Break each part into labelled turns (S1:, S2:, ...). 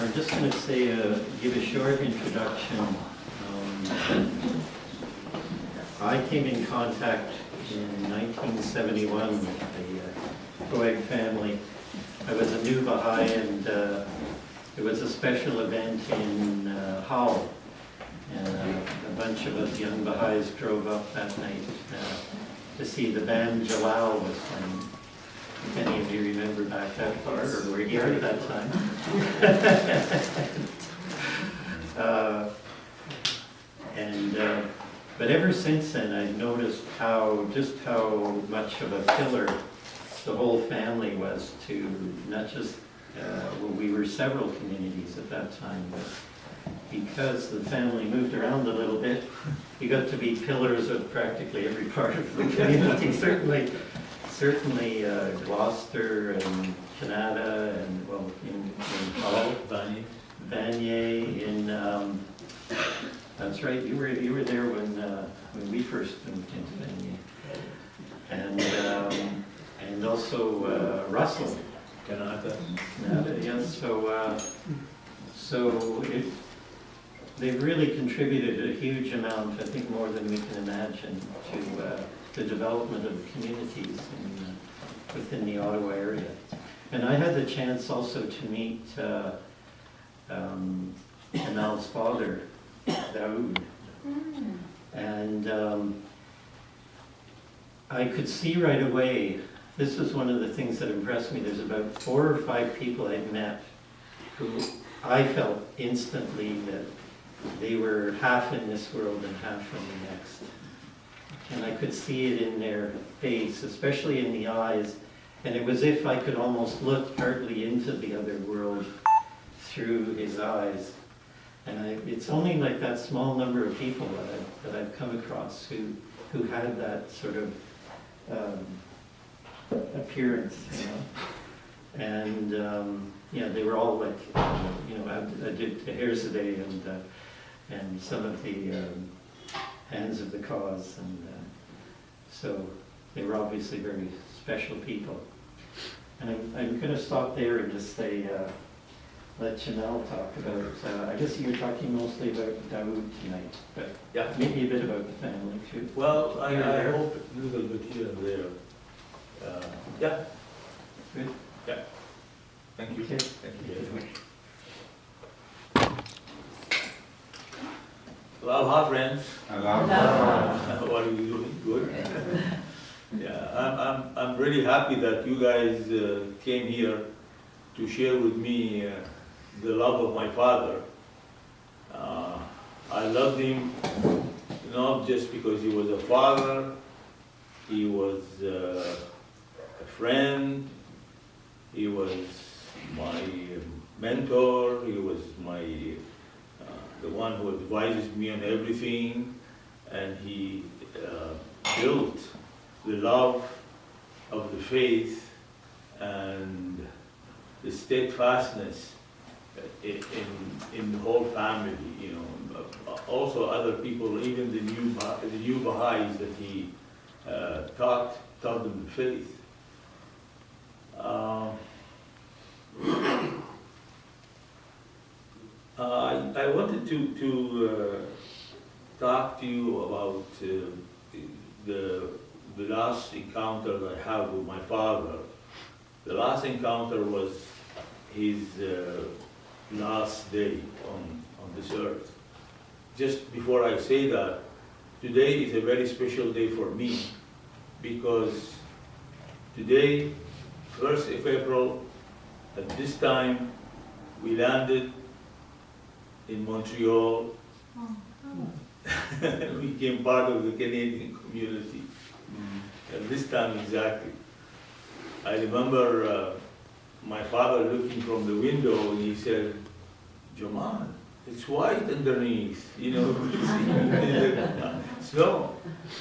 S1: I'm just going to say, give a short introduction. I came in contact in 1971 with the Toeg family. I was a new Baha'i, and there was a special event in Hull. And a bunch of us young Baha'is drove up that night to see the band Jamal was playing. If any of you remember back that far, or were here at that time. But ever since then, I've noticed just how much of a pillar the whole family was to not just, well, we were several communities at that time, but because the family moved around a little bit, we got to be pillars of practically every part of the community. Certainly Gloucester and Canada and, well, in Hull, Vanier, in that's right, you were there when we first moved into Vanier, and also Russell, Canada, yes. So they've really contributed a huge amount, I think more than we can imagine, to the development of communities within the Ottawa area. And I had the chance also to meet Jamal's father, Daoud. And I could see right away, this was one of the things that impressed me, there's about 4 or 5 people I'd met who I felt instantly that they were half in this world and half from the next. And I could see it in their face, especially in the eyes. And it was as if I could almost look partly into the other world through his eyes. And it's only like that small number of people that I've come across who had that sort of appearance, you know. And yeah, they were all like, you know, I did the Herzade and some of the Hands of the Cause, and so they were obviously very special people. And I'm going to stop there and just say, let Jamal talk about, I guess you're talking mostly about Daoud tonight, but yeah, maybe a bit about the family too.
S2: Well, I hope a little bit here and there. Yeah.
S1: Good.
S2: Yeah. Thank you.
S1: Okay.
S2: Thank you very much. Well, hi friends.
S3: Hello.
S2: How are you doing? Good. Yeah, I'm really happy that you guys came here to share with me the love of my father. I loved him not just because he was a father, he was a friend, he was my mentor, he was the one who advises me on everything, and he built the love of the faith and the steadfastness in the whole family, you know. Also other people, even the new Baha'is that he taught them the faith. I wanted to talk to you about the last encounter that I had with my father. The last encounter was his last day on this earth. Just before I say that, today is a very special day for me, because today, 1st of April, at this time, we landed in Montreal. We became part of the Canadian community. At this time exactly. I remember my father looking from the window and he said, "Jamal, it's white underneath, you know." Snow.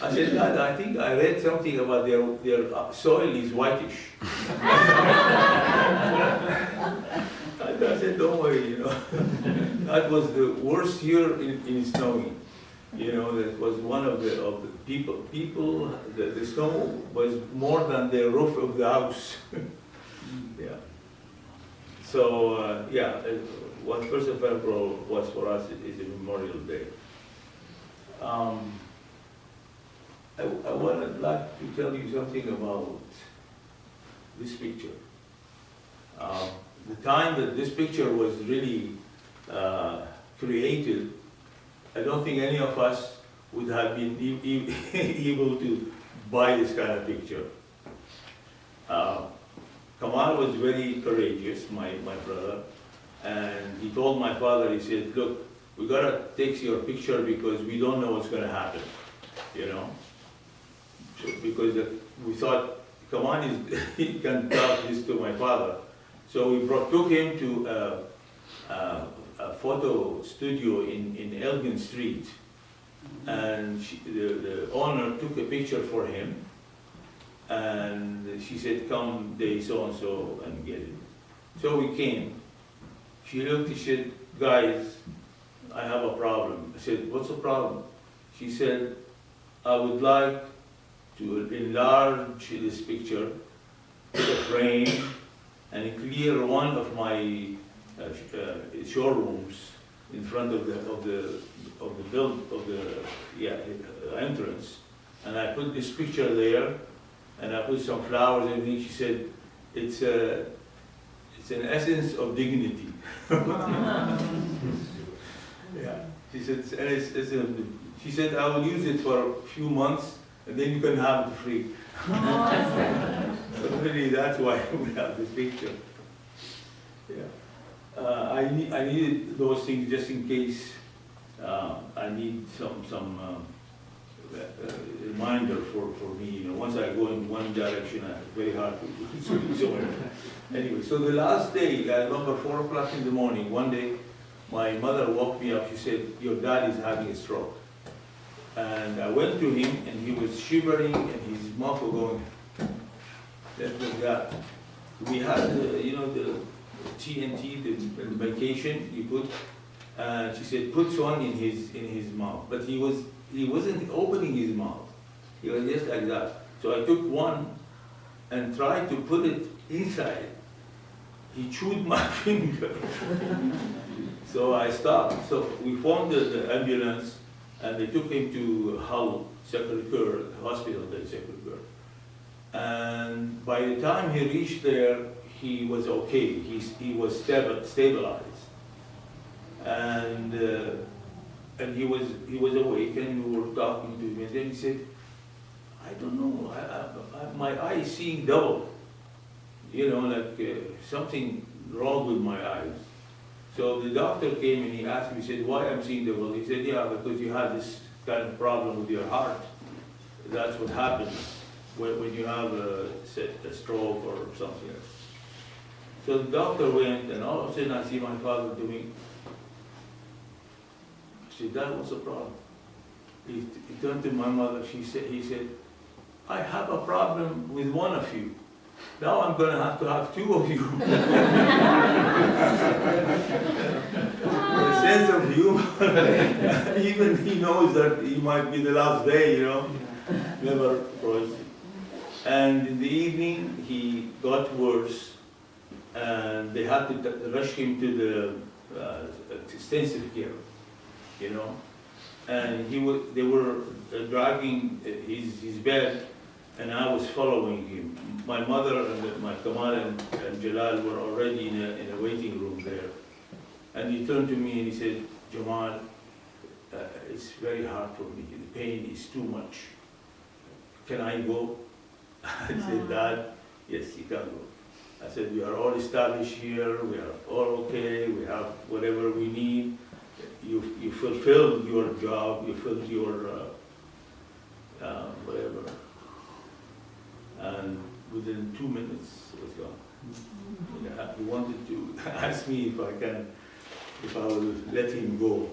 S2: I said, "Dad, I think I read something about their soil is whitish." I said, "Don't worry, you know." That was the worst year in snowing. You know, that was one of the people, the snow was more than the roof of the house. Yeah. Yeah, 1st of April was for us is a Memorial Day. I would like to tell you something about this picture. The time that this picture was really created, I don't think any of us would have been able to buy this kind of picture. Kamal was very courageous, my brother, and he told my father, he said, look, we gotta take your picture because we don't know what's gonna happen, you know? So, because we thought, Kamal he can tell this to my father. So we took him to a photo studio in Elgin Street, and the owner took a picture for him, and she said, come day so-and-so and get it. So we came. She looked, she said, guys, I have a problem. I said, what's the problem? She said, I would like to enlarge this picture, put a frame, and clear one of my showrooms in front of the entrance. And I put this picture there, and I put some flowers and everything. She said, it's an essence of dignity. Yeah. She said, she said, I will use it for a few months, and then you can have it free. So really, that's why we have this picture. Yeah. I needed those things just in case I need some reminder for me. You know, once I go in one direction, it's very hard to switch somewhere. Anyway, so the last day, I remember 4 o'clock in the morning, one day, my mother woke me up. She said, your dad is having a stroke. And I went to him, and he was shivering, and his mouth was going, that was that. We had, you know, the TNT, the medication you put, and she said, put one in his mouth. But he wasn't opening his mouth. He was just like that. So I took one and tried to put it inside. He chewed my finger. So I stopped. So we phoned the ambulance, and they took him to Hull, Sacré-Cœur, hospital there, Sacré-Cœur. And by the time he reached there, he was okay. He was stabilized. And he was awake, and we were talking to him, and then he said, I don't know, my eye is seeing double. You know, like something wrong with my eyes. So the doctor came and he asked me, he said, why I'm seeing double? He said, yeah, because you had this kind of problem with your heart. That's what happens when you have a stroke or something else. So the doctor went, and all of a sudden I see my father doing. I said, Dad, what's the problem? He turned to my mother. He said, I have a problem with one of you. Now I'm going to have two of you. A sense of humor. Even he knows that he might be the last day, you know. Never crossed. And in the evening, he got worse, and they had to rush him to the extensive care, you know. And they were dragging his bed, and I was following him. My mother and my Kamal and Jalal were already in a waiting room there. And he turned to me and he said, Jamal, it's very hard for me. The pain is too much. Can I go? I said, Dad, yes, you can go. I said, we are all established here. We are all okay. We have whatever we need. You fulfilled your job. You fulfilled your whatever. And within 2 minutes, it was gone. Yeah, he wanted to ask me if I will let him go.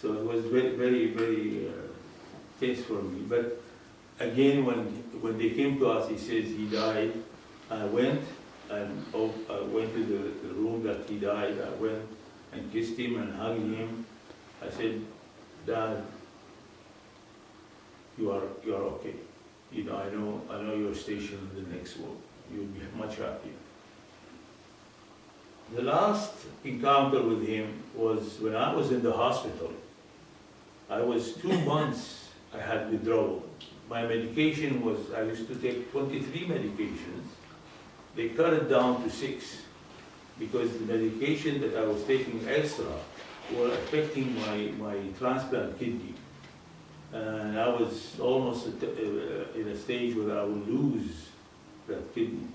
S2: So it was very, very, very tense for me. But again, when they came to us, he says he died. I went and I went to the room that he died. I went and kissed him and hugged him. I said, Dad, you are okay. You know, I know you're stationed in the next world. You'll be much happier. The last encounter with him was when I was in the hospital. I was 2 months, I had withdrawal. My medication was, I used to take 23 medications. They cut it down to 6 because the medication that I was taking extra were affecting my transplant kidney. And I was almost in a stage where I would lose that kidney.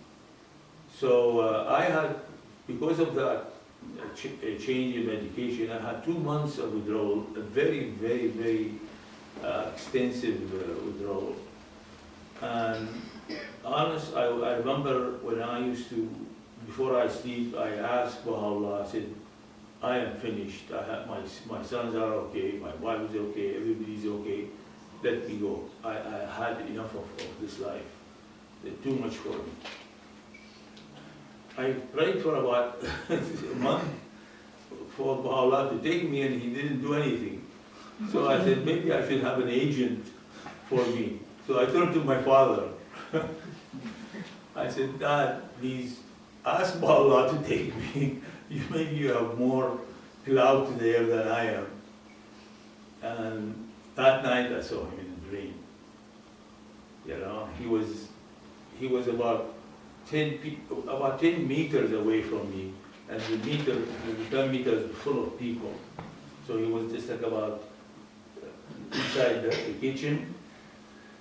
S2: So I had, because of that change in medication, I had 2 months of withdrawal, a very, very, very extensive withdrawal. And honest, I remember when I used to, before I sleep, I asked Baha'u'llah, I said, I am finished. I have my sons are okay, my wife is okay, everybody's okay. Let me go. I had enough of this life. Too much for me. I prayed for about a month for Baha'u'llah to take me, and he didn't do anything. So I said, maybe I should have an agent for me. So I turned to my father. I said, Dad, please ask Baha'u'llah to take me. Maybe you have more clout there than I am. And that night I saw him in a dream. You know, he was about 10 meters away from me, and the 10 meters full of people. So he was just like about inside the kitchen,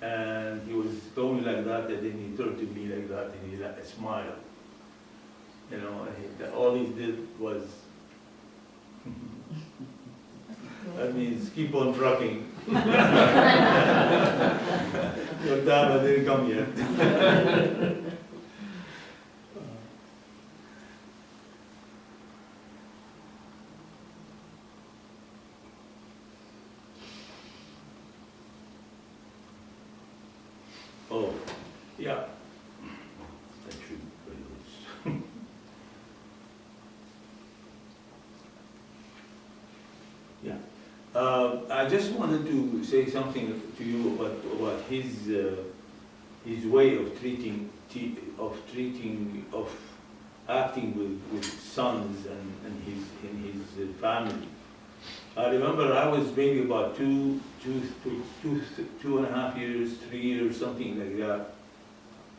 S2: and he was going like that, and then he turned to me like that, and he smiled. You know, all he did was, that means keep on trucking. Your dad didn't come yet. Oh, yeah. That should be very good. Yeah. I just wanted to say something to you about his way of acting with sons and his family. I remember I was maybe about 2.5 years, 3 years, something like that.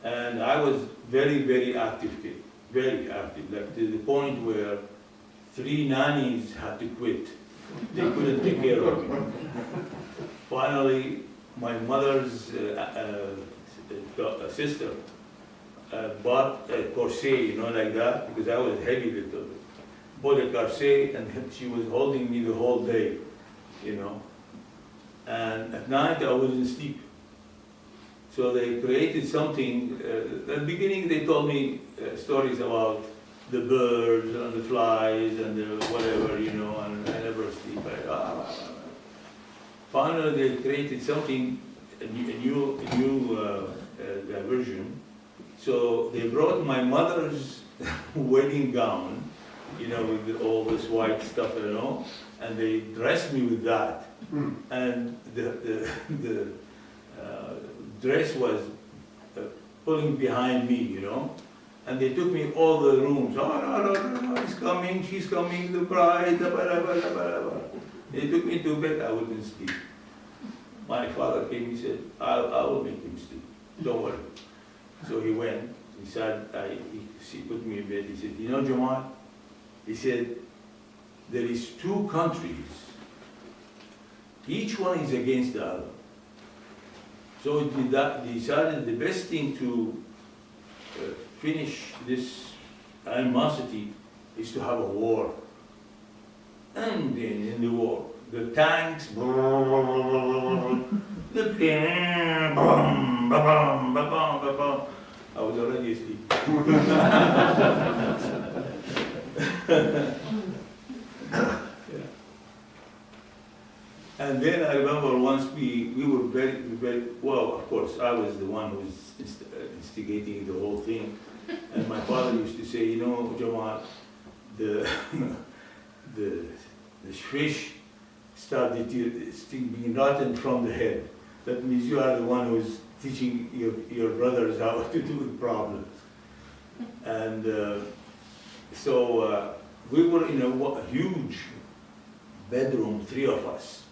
S2: And I was very, very active kid, very active, like to the point where 3 nannies had to quit. They couldn't take care of me. Finally, my mother's sister bought a corset, you know, like that, because I was heavy little bit. Bought a corset, and she was holding me the whole day, you know. And at night I wouldn't sleep. So they created something. At the beginning they told me stories about the birds and the flies and the whatever, you know, and I never sleep. Finally they created something, a new diversion. So they brought my mother's wedding gown, you know, with all this white stuff, you know, and they dressed me with that. And the dress was pulling behind me, you know, and they took me all the rooms. Oh, no, he's coming, she's coming, the bride, blah, blah, blah, blah, blah. They took me to bed, I wouldn't sleep. My father came, he said, I will make him sleep, don't worry. So he went, he said, he put me in bed, he said, you know, Jamal, he said, there is 2 countries, each one is against the other. So he decided the best thing to finish this animosity is to have a war. And then in the war, the tanks, the plane, I was already asleep. And then I remember once we were very, well, of course, I was the one who was instigating the whole thing. And my father used to say, you know, Jamal, the fish started being rotten from the head. That means you are the one who's teaching your brothers how to do the problems. And So we were in a huge bedroom, three of us.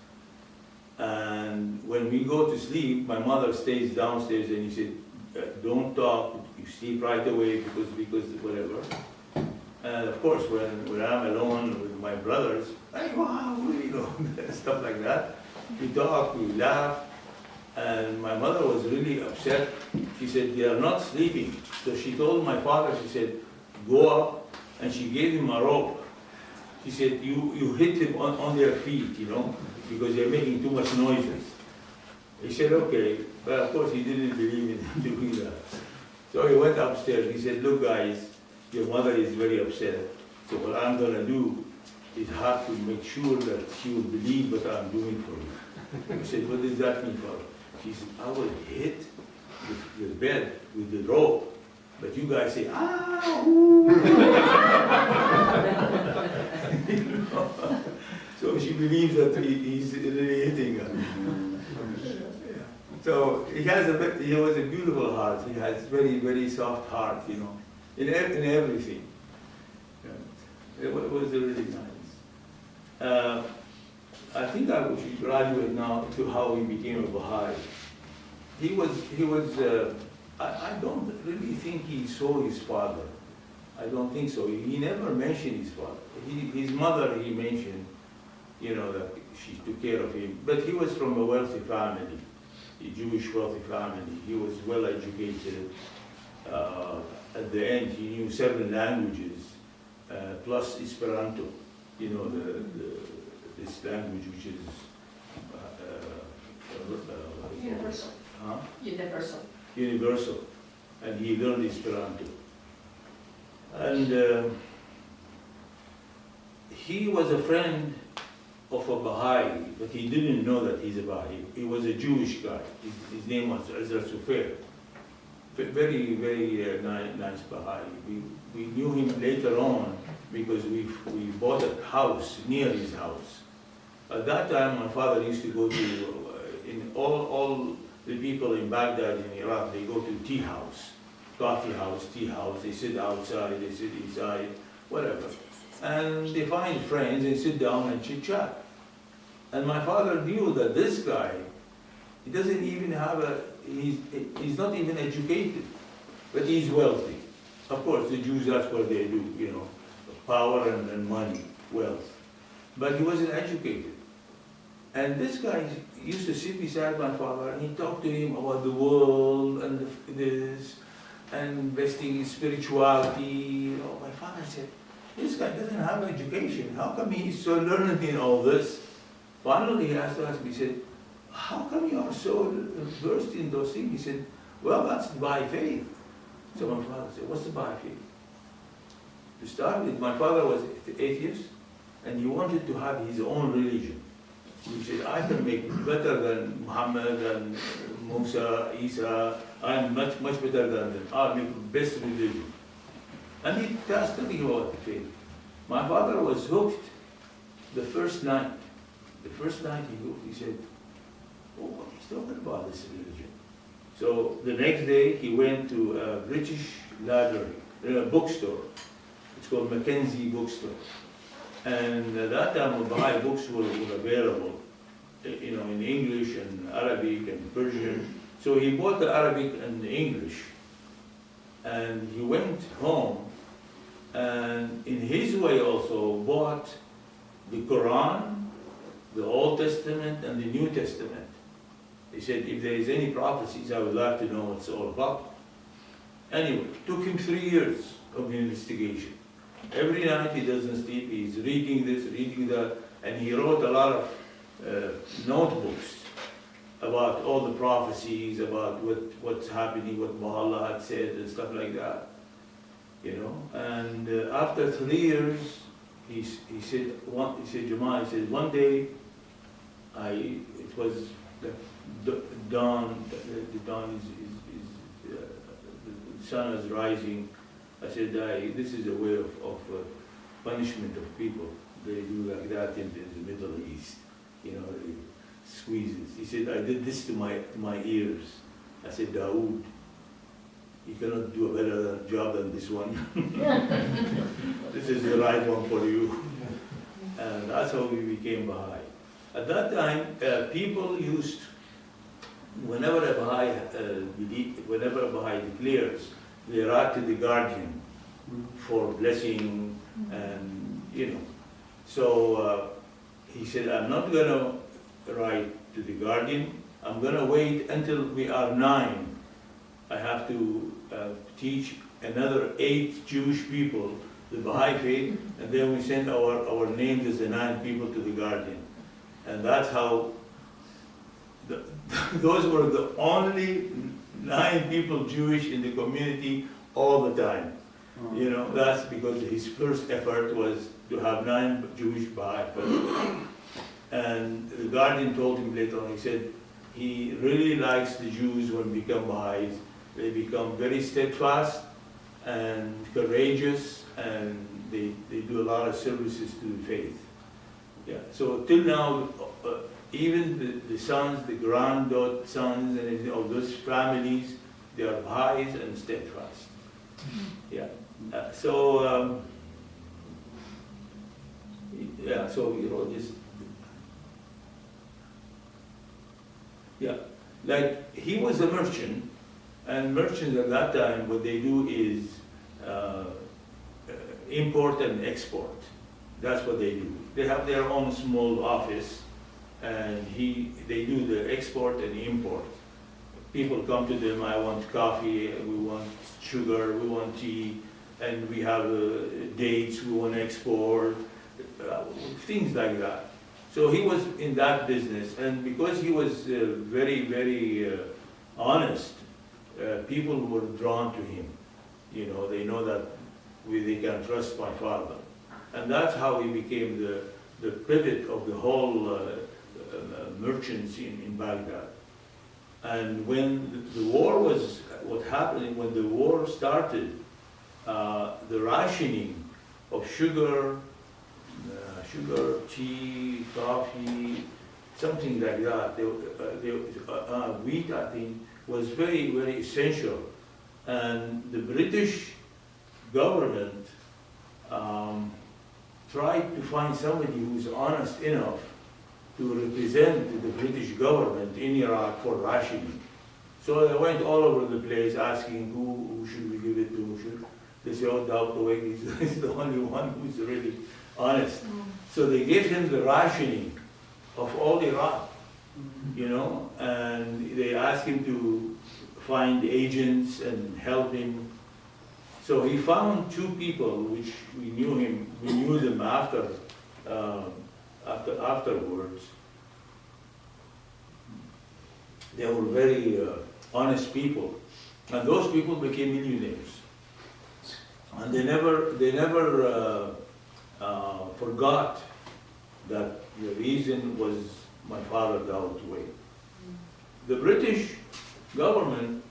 S2: And when we go to sleep, my mother stays downstairs and he said, don't talk, you sleep right away because whatever. And of course, when I'm alone with my brothers, hey, wow, you know, stuff like that. We talk, we laugh. And my mother was really upset. She said, they are not sleeping. So she told my father, she said, go up, and she gave him a rope. She said, you hit him on their feet, you know, because they're making too much noises. He said, okay, but of course he didn't believe in him doing that. So he went upstairs. He said, look guys, your mother is very upset. So what I'm gonna do is have to make sure that she will believe what I'm doing for you. I said, what does that mean, Father? She said, I will hit the bed with the rope, but you guys say, ah, ooh. So she believes that he's really hitting her. Yeah. So he was a beautiful heart. He has very, very soft heart, you know, in everything. Yeah. It was really nice. I think I should graduate now to how he became a Baha'i. I don't really think he saw his father. I don't think so. He never mentioned his father. His mother, he mentioned, you know, that she took care of him. But he was from a wealthy family, a Jewish wealthy family. He was well educated. At the end, he knew 7 languages, plus Esperanto, you know, this language which is
S3: universal.
S2: Huh?
S3: Universal.
S2: Universal, and he learned Esperanto. And he was a friend of a Baha'i, but he didn't know that he's a Baha'i. He was a Jewish guy. His name was Ezra Sufair. Very, very nice Baha'i. We knew him later on because we bought a house near his house. At that time, my father used to go to, in all the people in Baghdad, in Iraq, they go to tea house, coffee house, tea house. They sit outside, they sit inside, whatever. And they find friends and sit down and chit-chat. And my father knew that this guy, he doesn't even have he's not even educated, but he's wealthy. Of course, the Jews, that's what they do, you know, power and money, wealth. But he wasn't educated. And this guy used to sit beside my father and he talked to him about the world and this, and investing in spirituality. You know, my father said, this guy doesn't have education. How come he's so learned in all this? Finally, he asked us, he said, how come you are so versed in those things? He said, well, that's by faith. So my father said, what's the by faith? To start with, my father was atheist and he wanted to have his own religion. He said, I can make better than Muhammad and Musa, Isa. I'm much, much better than them. I'll make the best religion. And he started talking about the faith. My father was hooked the first night. The first night he said, oh, what he's talking about this religion. So the next day he went to a British library, a bookstore. It's called Mackenzie Bookstore. And at that time, Baha'i books were available, you know, in English and Arabic and Persian. So he bought the Arabic and the English. And he went home and in his way also bought the Quran, the Old Testament and the New Testament. He said, if there is any prophecies, I would like to know what it's all about. Anyway, it took him 3 years of investigation. Every night he doesn't sleep, he's reading this, reading that, and he wrote a lot of notebooks about all the prophecies, about what's happening, what Baha'u'llah had said and stuff like that, you know. And after 3 years, he said, Jamal, he said, one day, it was the dawn, the dawn the sun is rising. I said, this is a way of punishment of people. They do like that in the Middle East, you know, they squeeze it. He said, I did this to my ears. I said, Daoud, you cannot do a better job than this one. This is the right one for you. And that's how we became Baha'i. At that time, people used, whenever a Baha'i declares, they write to the guardian for blessing and, So he said, I'm not going to write to the guardian. I'm going to wait until we are 9. I have to teach another 8 Jewish people the Baha'i faith, and then we send our names as the 9 people to the guardian. And that's how, those were the only 9 people Jewish in the community all the time. That's because his first effort was to have 9 Jewish Baha'i people. And the guardian told him later on, he said, he really likes the Jews when they become Baha'is. They become very steadfast and courageous, and they do a lot of services to the faith. Yeah. So till now, even the sons, the grandsons, and of those families, they are Baha'is and steadfast. Yeah. So just. Yeah, like he was a merchant, and merchants at that time, what they do is import and export. That's what they do. They have their own small office, and they do the export and import. People come to them, I want coffee, we want sugar, we want tea, and we have dates, we want to export, things like that. So he was in that business, and because he was very, very honest, people were drawn to him. They know that they can trust my father. And that's how he became the pivot of the whole merchants in Baghdad. And when the war was, when the war started, the rationing of sugar, tea, coffee, something like that. Wheat, I think, was very, very essential. And the British government tried to find somebody who's honest enough to represent the British government in Iraq for rationing. So they went all over the place asking who should we give it to, They said, oh, Daoud Toeg is the only one who's really honest. So they gave him the rationing of all Iraq, and they asked him to find agents and help him. So he found 2 people, which we knew them afterwards. They were very honest people, and those people became millionaires. And they never forgot that the reason was my father Daoud Toeg. The British government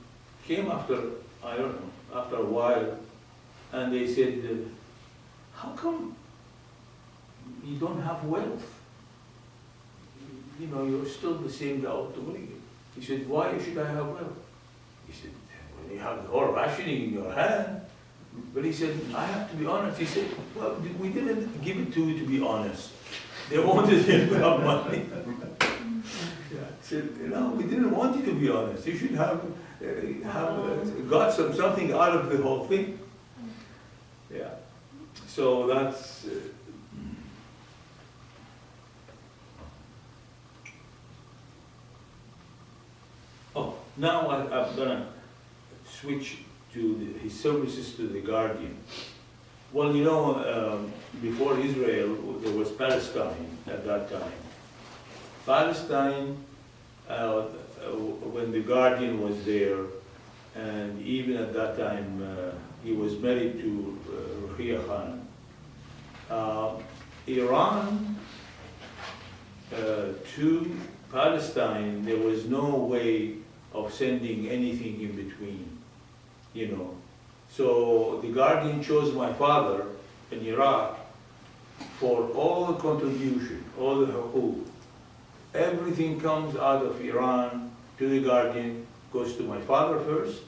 S2: came after a while, and they said, how come you don't have wealth? You're still the same Daoud Toeg. He said, why should I have wealth? He said, well, you have the whole rationing in your hand. But he said, I have to be honest. He said, well, we didn't give it to you to be honest. They wanted you to have money. He said, we didn't want you to be honest. You should have got something out of the whole thing. Yeah. So that's... now I'm going to switch to his services to the guardian. Well, before Israel, there was Palestine at that time. Palestine, when the guardian was there, and even at that time, he was married to Ruqayya Khan. Iran to Palestine, there was no way of sending anything in between. So the guardian chose my father in Iraq for all the contribution, all the huquq. Everything comes out of Iran to the guardian, goes to my father first,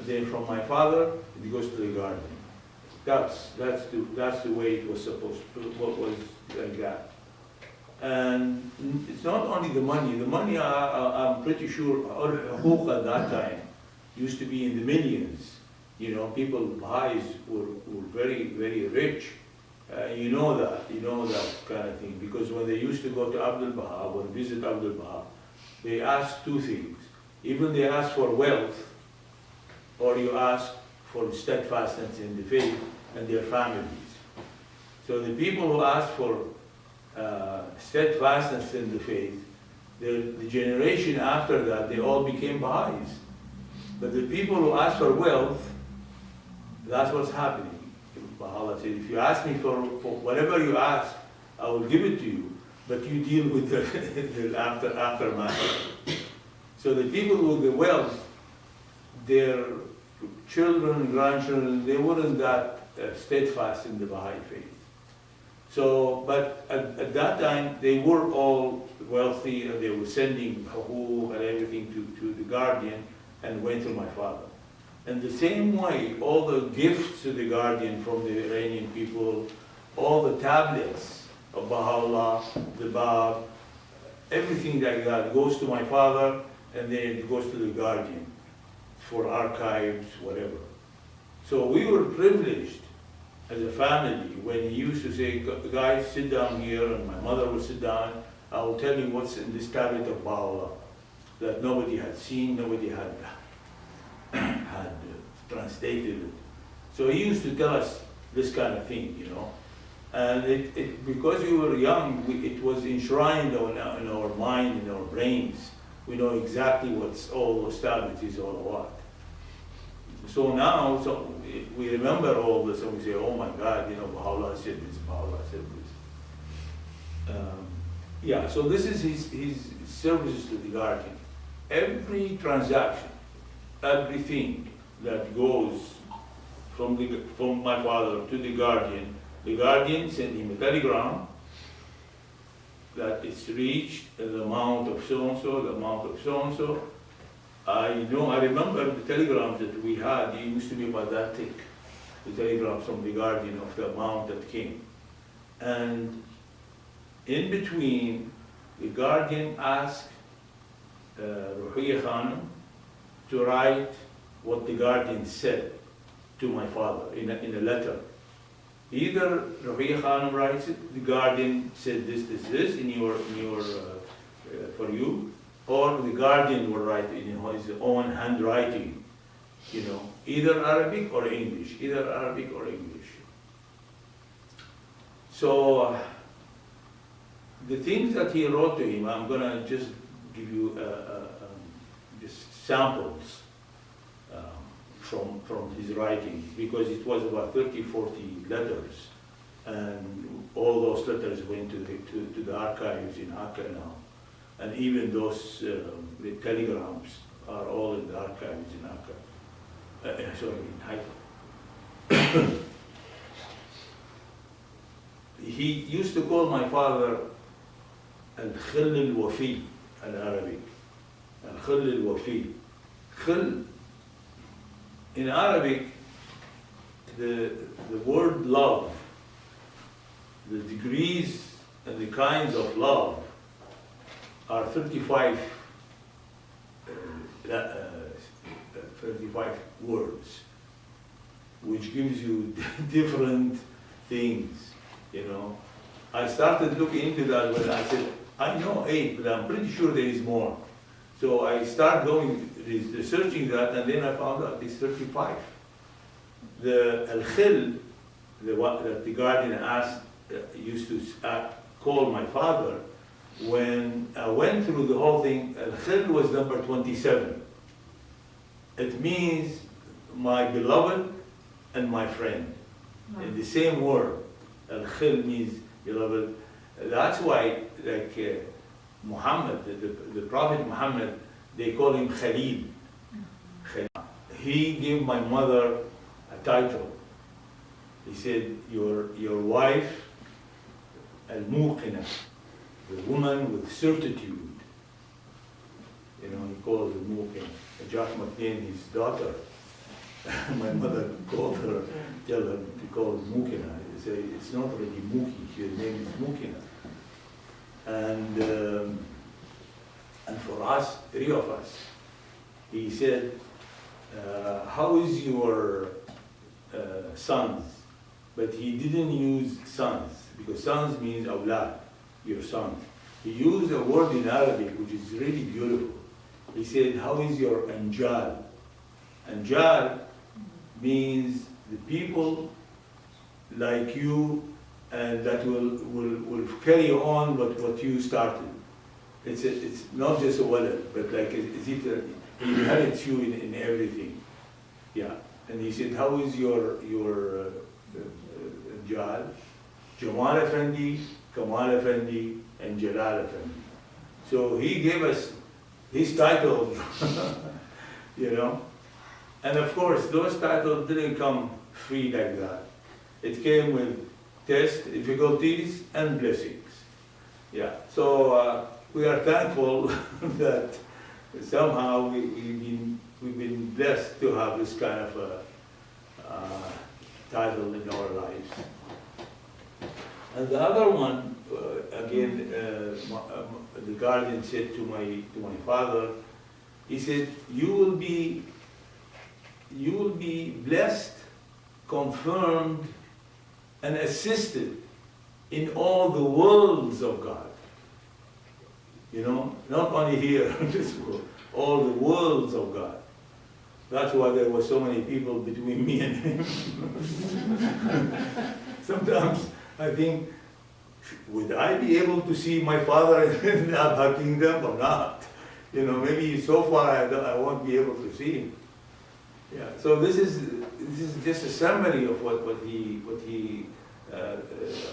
S2: Then from my father, it goes to the guardian. That's the way it was supposed to, what was like that. And it's not only the money. The money, I'm pretty sure, hukuk at that time used to be in the millions. You know, people, Baha'is were very, very rich. You know that kind of thing. Because when they used to go to Abdul Baha, or visit Abdul Baha, they asked two things. Even they asked for wealth, or you ask for steadfastness in the faith and their families. So the people who asked for steadfastness in the faith, the generation after that, they all became Baha'is. But the people who asked for wealth, that's what's happening. Baha'u'llah said, if you ask me for whatever you ask, I will give it to you, but you deal with the aftermath. So the people with the wealth, their children, grandchildren, they weren't that steadfast in the Baha'i faith. So, but at that time, they were all wealthy, and they were sending hukuk and everything to the guardian, and went to my father. And the same way, all the gifts to the guardian from the Iranian people, all the tablets of Baha'u'llah, the Bab, everything like that goes to my father, and then it goes to the guardian for archives, whatever. So we were privileged as a family when he used to say, guys, sit down here, and my mother would sit down, I will tell you what's in this tablet of Baha'u'llah that nobody had seen, nobody had translated it. So he used to tell us this kind of thing, you know. And because we were young, it was enshrined in our mind, in our brains. We know exactly what's all those tablets is all about. So now, we remember all this, and we say, oh my God, you know, Baha'u'llah said this, Baha'u'llah said this. Yeah, so this is his services to the guardian. Every transaction, everything that goes from my father to the guardian sent him a telegram that it's reached the amount of so-and-so, the amount of so-and-so. I remember the telegrams that we had, it used to be about that thick, the telegrams from the guardian of the amount that came. And in between, the guardian asked Ruhiyya Khanum to write what the guardian said to my father in a letter. Either Ruhiyya Khanum writes it, the guardian said this, in your for you, or the guardian will write it in his own handwriting, you know, either Arabic or English, either Arabic or English. So the things that he wrote to him, I'm gonna just give you just samples from his writings, because it was about 30, 40 letters, and all those letters went to the archives in Akka now, and even those the telegrams are all in the archives in Akka. In Haifa. He used to call my father Al-Khil al-Wafi, in Arabic. Al-Khil al-Wafi. Khil, in Arabic, the word love, the degrees and the kinds of love are 35 words, which gives you different things, you know. I started looking into that when I said, I know 8, but I'm pretty sure there is more. So I started going, researching that, and then I found out it's 35. The Al-Khil, the one that the guardian used to call my father, when I went through the whole thing, Al-Khil was number 27. It means my beloved and my friend. In the same word, Al-Khil means beloved. That's why, like Muhammad, the Prophet Muhammad, they call him Khalil. He gave my mother a title. He said, your wife, Al-Muqina, the woman with certitude. You know, he calls it Muqina. Jack McLean, his daughter, my mother called her, tell her to call her Mukina. They say, it's not really Muki, her name is Mukina. And for us, three of us, he said, how is your sons? But he didn't use sons, because sons means awlad, your sons. He used a word in Arabic, which is really beautiful. He said, how is your anjal? Anjal means the people like you and that will carry on what you started. It's not just a wallet, but like as if he inherits you in everything. Yeah. And he said, how is your Jal? Jamal Effendi, Kamal Effendi, and Jalal Effendi. So he gave us his title, you know. And of course, those titles didn't come free like that. It came with tests, difficulties, and blessings. Yeah. So we are thankful that somehow we've been blessed to have this kind of a title in our lives. And the other one, again, the guardian said to my father, he said, you will be blessed, confirmed, and assisted in all the worlds of God. You know, not only here in this world, all the worlds of God. That's why there were so many people between me and him. Sometimes I think, would I be able to see my father in the Abha kingdom or not? You know, maybe so far I won't be able to see him. Yeah. So this is just a summary of what he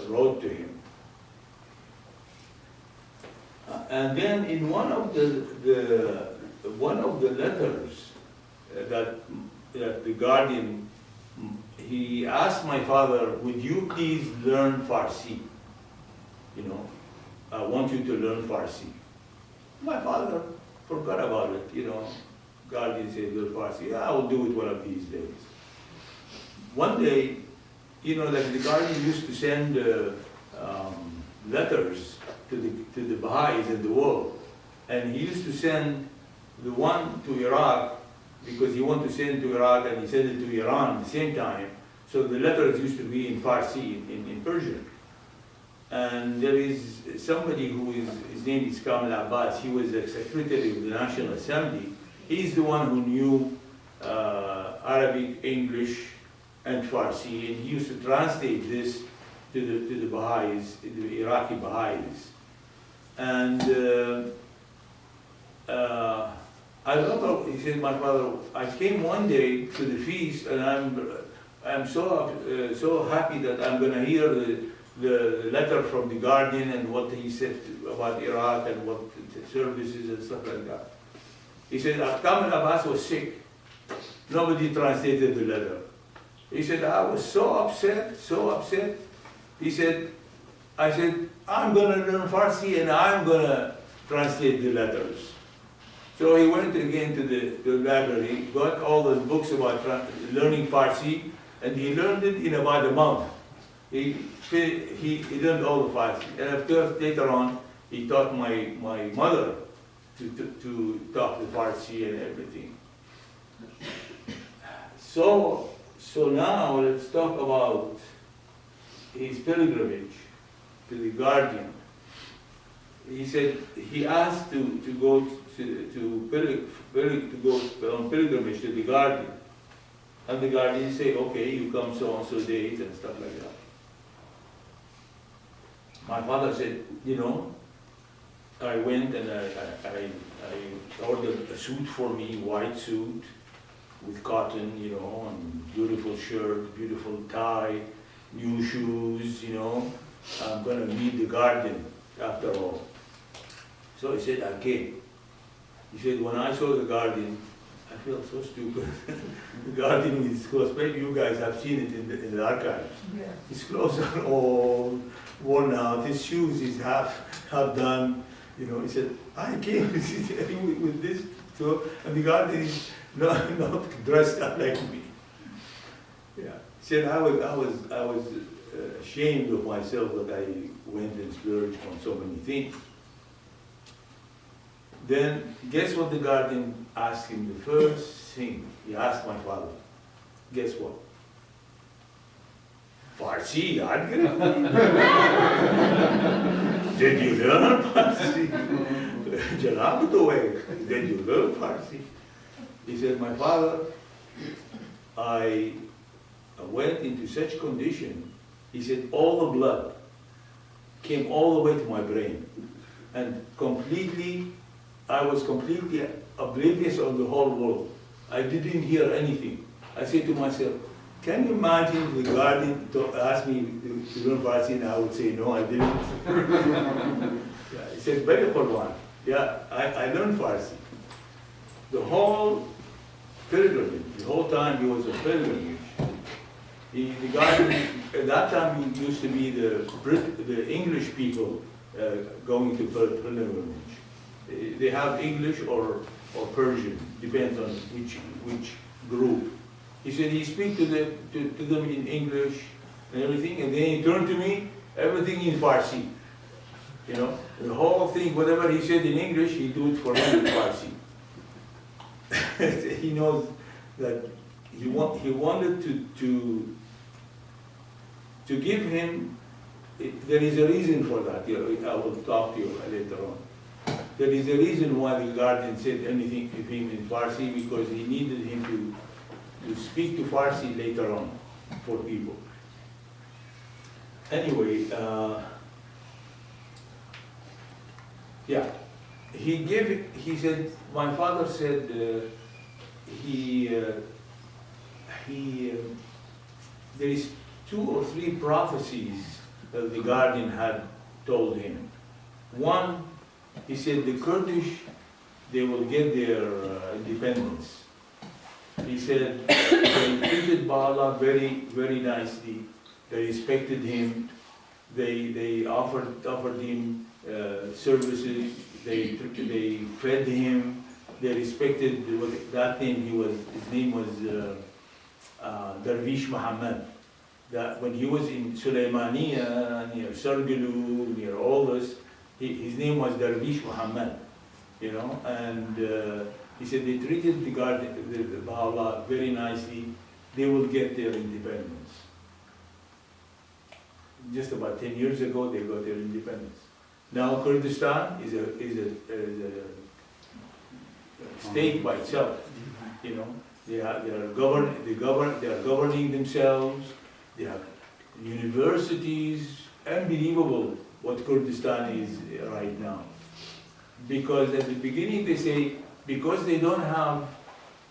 S2: wrote to him. And then in one of the letters that the guardian, he asked my father, would you please learn Farsi? You know, I want you to learn Farsi. My father forgot about it, you know. Guardian said, learn Farsi. Yeah, I will do it one of these days. One day, you know, like the guardian used to send letters to the Baha'is in the world. And he used to send the one to Iraq because he wanted to send to Iraq and he sent it to Iran at the same time. So the letters used to be in Farsi, in Persian. And there is somebody his name is Kamil Abbas, he was the secretary of the National Assembly. He's the one who knew Arabic, English, and Farsi, and he used to translate this to the Baha'is, the Iraqi Baha'is. And I remember, he said, my father, I came one day to the feast, and I'm so happy that I'm going to hear the letter from the guardian and what he said about Iraq and what the services and stuff like that. He said, Kamil Abbas was sick. Nobody translated the letter. He said, I was so upset. He said, I said, I'm going to learn Farsi and I'm going to translate the letters. So he went again to the library, got all the books about learning Farsi, and he learned it in about a month. He learned all the Farsi. And of course, later on, he taught my mother to talk the Farsi and everything. So now let's talk about his pilgrimage to the guardian. He said he asked to go on pilgrimage to the guardian, and the guardian say, okay, you come so and so date and stuff like that. My father said, you know, I went and I ordered a suit for me, white suit with cotton, you know, and beautiful shirt, beautiful tie, new shoes, you know. I'm going to meet the guardian after all. So he said, I came. He said, when I saw the guardian, I felt so stupid. The guardian with his clothes, maybe you guys have seen it in the archives. Yeah. His clothes are all worn out, his shoes is half done. You know, he said, I came with this, so, and the guardian is not dressed up like me. said I was ashamed of myself that I went and splurged on so many things. Then guess what the guardian asked him? The first thing he asked my father. Guess what? Farsi, did you learn Farsi? Jamal Toeg, did you learn Farsi? He said, my father, I went into such condition. He said, all the blood came all the way to my brain. And I was completely oblivious of the whole world. I didn't hear anything. I said to myself, can you imagine the guardian asked me to learn Farsi and I would say, no, I didn't. Yeah, he said, better for one. Yeah, I learned Farsi. The whole pilgrimage, the whole time he was a pilgrimage. The guardian, at that time he used to be the English people going to pilgrimage. They have English or Persian, depends on which group. He said he speak to them in English and everything, and then he turned to me, everything in Farsi. You know, the whole thing, whatever he said in English, he do it for me in Farsi. He knows that he wanted to give him. There is a reason for that. I will talk to you later on. There is a reason why the guardian said anything to him in Farsi, because he needed him to speak to Farsi later on for people. Anyway, yeah, he said, my father said there is 2 or 3 prophecies that the guardian had told him. One, he said the Kurdish, they will get their independence. He said they treated Baha'u'llah very, very nicely. They respected him. They offered him services. They fed him. They respected that name. His name was Darwish Muhammad. That when he was in Sulaymaniyyih, near Sar-Galu, near all this, his name was Darwish Muhammad, you know, and he said they treated the Baha'u'llah very nicely. They will get their independence. Just about 10 years ago, they got their independence. Now Kurdistan is a state by itself. You know, they are governing themselves. They have universities. Unbelievable what Kurdistan is right now. Because at the beginning they say, because they don't have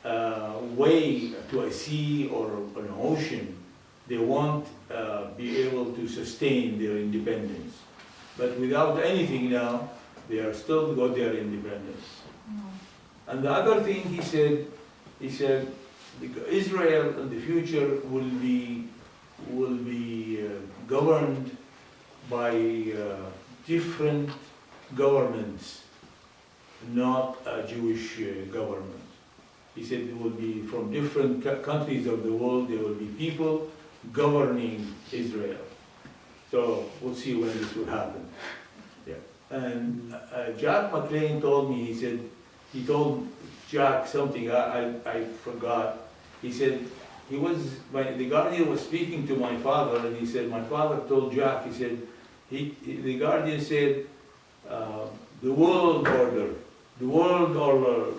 S2: a way to a sea or an ocean, they won't be able to sustain their independence. But without anything now, they are still got their independence. And the other thing he said, Israel in the future will be governed by different governments, not a Jewish government. He said it will be from different countries of the world, there will be people governing Israel. So we'll see when this will happen. Yeah. And Jack McLean told me, he told Jack something, I forgot. He said, the guardian was speaking to my father, and he said, my father told Jack, he said, the guardian said, the world order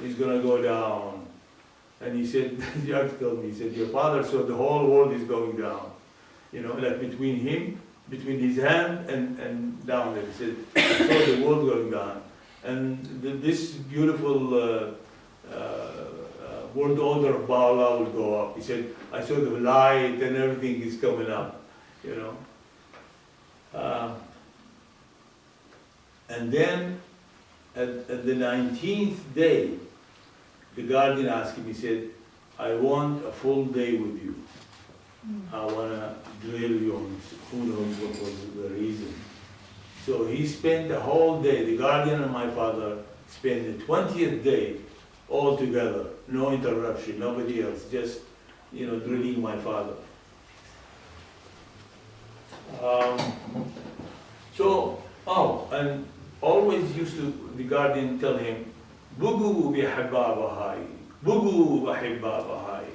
S2: is going to go down. And he said, Jack told me, he said, your father saw the whole world is going down. You know, like between his hand and down there. He said, I saw the world going down. And this beautiful world order of Baha'u'llah will go up. He said, I saw the light and everything is coming up, you know. And then at the 19th day, the guardian asked him, he said, I want a full day with you. I want to drill you on who knows what was the reason. So he spent the whole day, the guardian and my father spent the 20th day all together, no interruption, nobody else, just, you know, drilling my father. And always used to, the guardian tell him, Bugu bihibba Baha'i, Bugu bihibba Baha'i.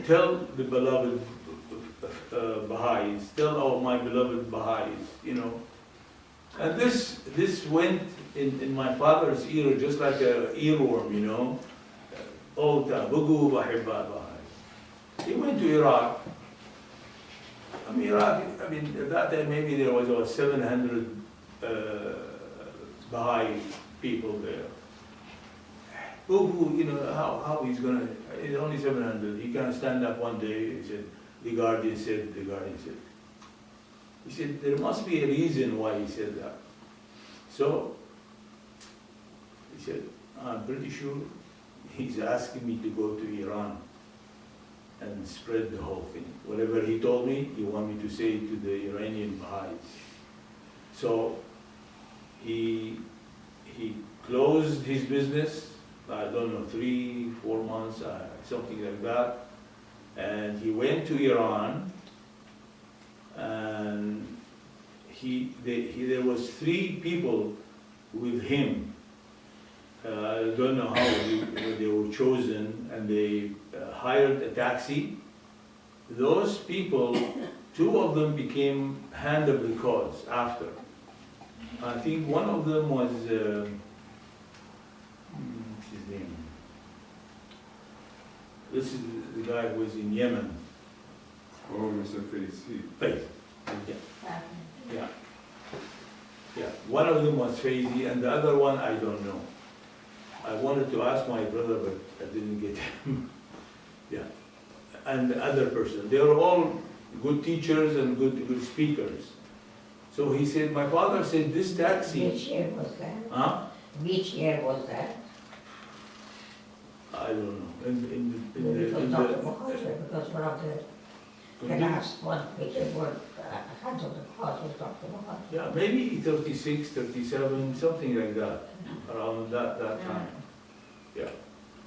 S2: Tell the beloved Baha'is, tell all my beloved Baha'is, you know. And this went in my father's ear just like an earworm, you know. All the time, Bugu bihibba Baha'i. He went to Iraq. At that time maybe there was about 700 Baha'i people there. Bugu, you know, how he's gonna, it's only 700, he can't stand up one day, he said, the guardian said, he said, there must be a reason why he said that. So, he said, I'm pretty sure he's asking me to go to Iran and spread the whole thing. Whatever he told me, he wanted me to say to the Iranian Baha'is. So, he closed his business, I don't know, 3-4 months, something like that. And he went to Iran, and there was 3 people with him. I don't know how they were chosen, and they hired a taxi. Those people, 2 of them became hand of the cause after. I think one of them was, what's his name? This is the guy who was in Yemen.
S4: Oh, Mr. Faisi.
S2: Faith. Yeah. Yeah. One of them was Faizi, and the other one I don't know. I wanted to ask my brother, but I didn't get him. Yeah. And the other person. They were all good teachers and good speakers. So he said, my father said, this taxi.
S5: Which year was that?
S2: Huh?
S5: Which year was that?
S2: I don't know.
S5: It was Dr. McArthur, because one of the last one which were hands of the cause was Dr. McArthur.
S2: Yeah, maybe 36, 37, something like that, around that time. Yeah.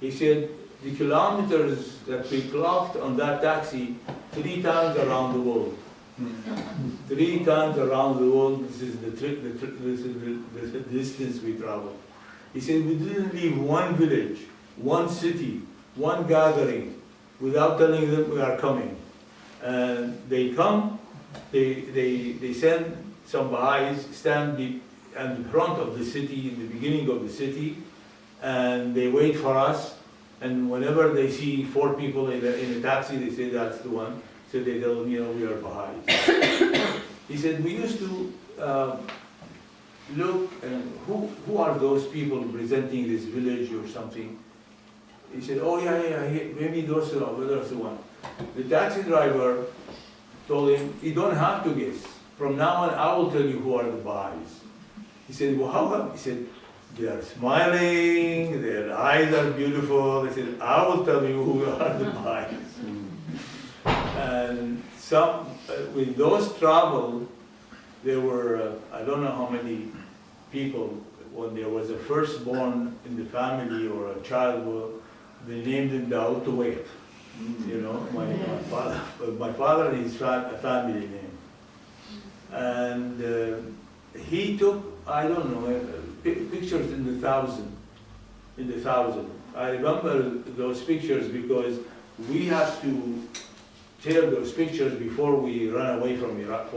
S2: He said the kilometers that we clocked on that taxi 3 times around the world. 3 times around the world, this is the distance we traveled. He said we didn't leave one village, one city, one gathering without telling them we are coming. And they come, they send some Baha'is, stand at the front of the city, in the beginning of the city, and they wait for us. And whenever they see 4 people in a taxi, they say that's the one. So they tell them, you know, we are Baha'is. He said, we used to look, and who are those people representing this village or something? He said, oh yeah, maybe those are the one. The taxi driver told him, you don't have to guess. From now on, I will tell you who are the Baha'is. He said, well, how come? He said, they are smiling, their eyes are beautiful. He said, I will tell you who are the Baha'is. And with those travel, there were, I don't know how many people, when there was a firstborn in the family or a child, they named him Daoud Toeg. You know, my father and his family name. And he took, I don't know, pictures in the thousand. I remember those pictures because we had to take those pictures before we ran away from Iraq,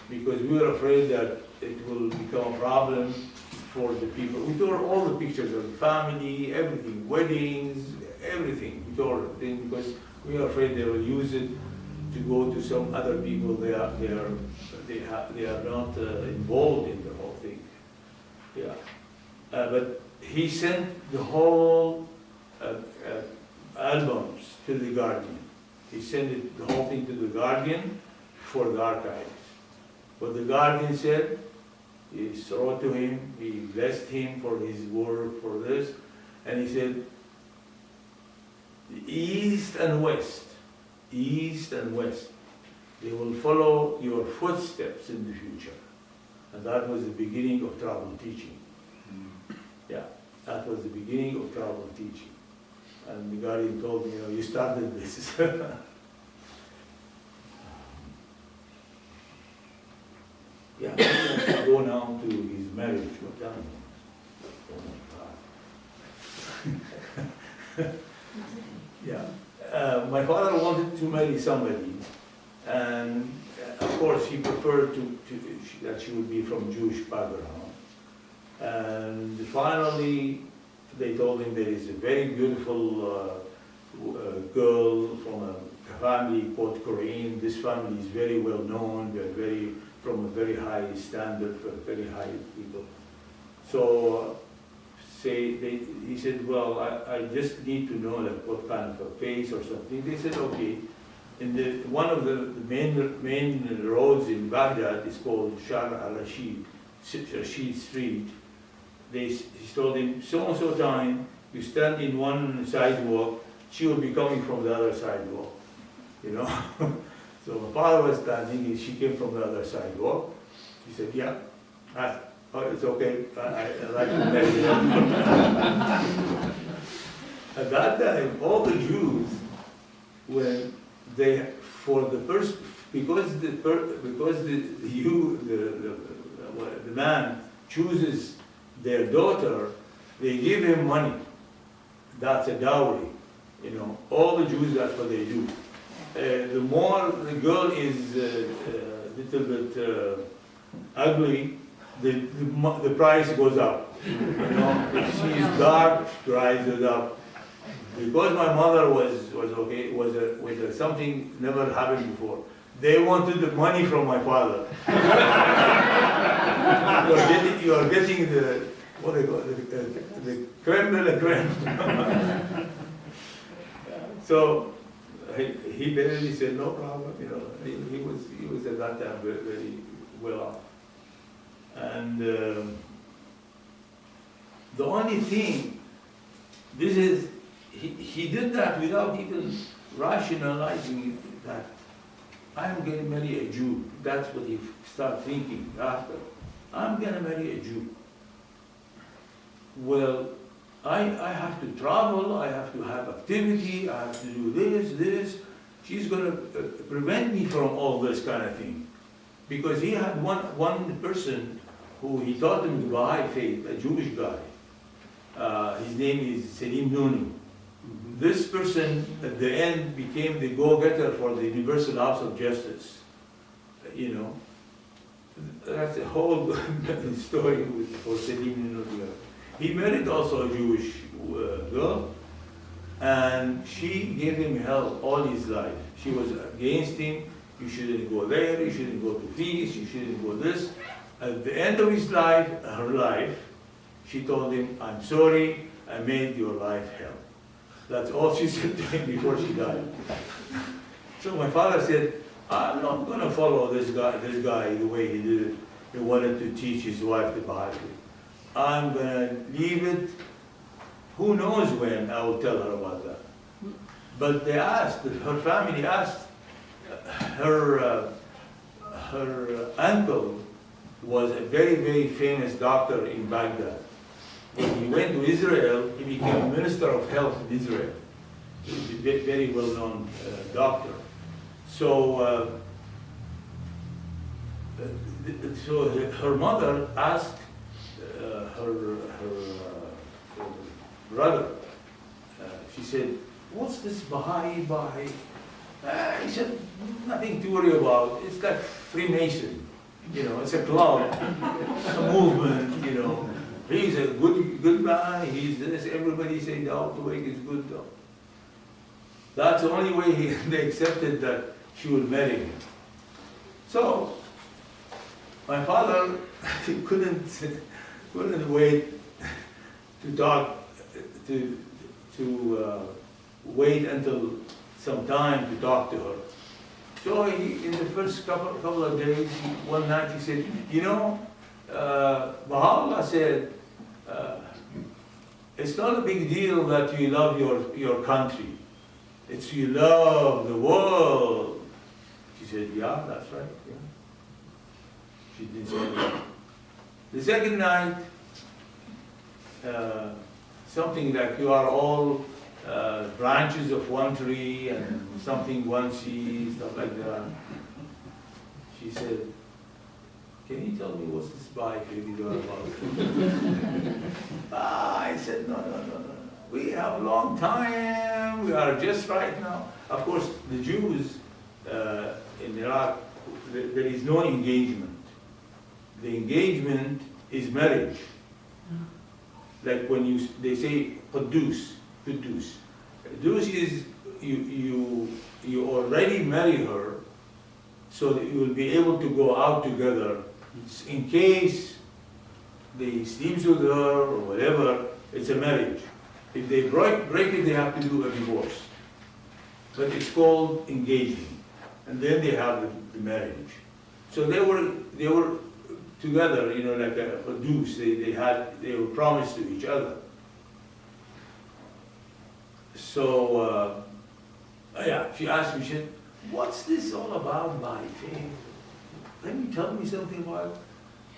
S2: because we were afraid that it will become a problem for the people. We took all the pictures of the family, everything, weddings, everything. We took everything because we were afraid they will use it to go to some other people. They are not involved in the whole thing. Yeah, but he sent the whole albums to the Guardian. He sent the whole thing to the Guardian for the archives. What the Guardian said, he wrote to him, he blessed him for his work, for this, and he said, East and West, they will follow your footsteps in the future. And that was the beginning of travel teaching. Yeah, that was the beginning of travel teaching. And the Guardian told me, you know, you started this. My father wanted to marry somebody, and of course he preferred that she would be from Jewish background. And finally, they told him there is a very beautiful girl from a family called Korean. This family is very well known. They're from a very high standard, for very high people. So he said, well, I just need to know like what kind of a face or something. They said, okay. One of the main roads in Baghdad is called Rashid Street. He told him, so time, you stand in one sidewalk, she will be coming from the other sidewalk, you know. So my father was standing, and she came from the other sidewalk. He said, yeah, it's okay, I like to marry you. At that time, all the Jews, when they, for the first, because the man chooses their daughter, they give him money. That's a dowry, you know. All the Jews, that's what they do. The more the girl is a little bit ugly, the price goes up. You know, if she is dark, price goes up. Because my mother was okay, was something never happened before. They wanted the money from my father. you are getting the, what they call it, the creme de la creme. So he basically said, no problem, you know. He was at that time very, very well off. And the only thing, he did that without even rationalizing that I'm going to marry a Jew. That's what he started thinking after. I'm going to marry a Jew. Well, I have to travel, I have to have activity, I have to do this. She's going to prevent me from all this kind of thing. Because he had one person who he taught him the Baha'i faith, a Jewish guy. His name is Sulaymaniyyih. This person, at the end, became the go-getter for the Universal House of Justice. You know, that's a whole story for Sulaymaniyyih. He married also a Jewish girl, and she gave him hell all his life. She was against him. You shouldn't go there, you shouldn't go to feast, you shouldn't go this. At the end of his life, her life, she told him, I'm sorry, I made your life hell. That's all she said to him before she died. So my father said, I'm not going to follow this guy the way he did it. He wanted to teach his wife the Baha'i faith. I'm going to leave it. Who knows when I will tell her about that. But they asked, her family asked, her uncle was a very, very famous doctor in Baghdad. When he went to Israel, he became Minister of Health in Israel. He was a very well-known doctor. So, her mother asked her brother, she said, what's this Baha'i? He said, nothing to worry about. It's like Freemason. You know, it's a club, a movement, you know. He's a good man, he's this, everybody say Daoud Toeg is good though. That's the only way they accepted that she would marry him. So, my father couldn't wait to talk, to wait until some time to talk to her. So in the first couple of days, one night he said, you know, Baha'u'llah said, it's not a big deal that you love your country. It's you love the world. She said, yeah, that's right. Yeah. She didn't say that. The second night, something like you are all branches of one tree and something one sees, stuff like that. She said, can you tell me what's this bike really all about? I said, no. we have a long time, we are just right now. Of course, the Jews in Iraq, there is no engagement. The engagement is marriage. Like when they say Quddus. Quddus is you already marry her, so that you will be able to go out together in case they sleeps with her or whatever. It's a marriage. If they break it, they have to do a divorce. But it's called engagement, and then they have the marriage. So they were together, like a Quddus. They were promised to each other. So, she asked me, she said, what's this all about, my faith? Can you tell me something about it?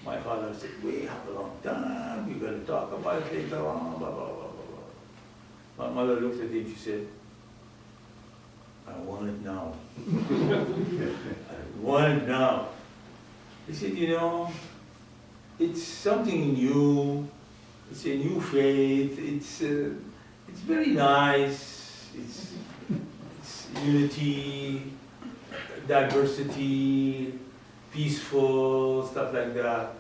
S2: My father said, we have a long time, we're going to talk about it later on, blah, blah, blah, blah, blah. My mother looked at him, she said, I want it now. I want it now. He said, it's something in you, it's a new faith, it's very nice, it's unity, diversity, peaceful, stuff like that.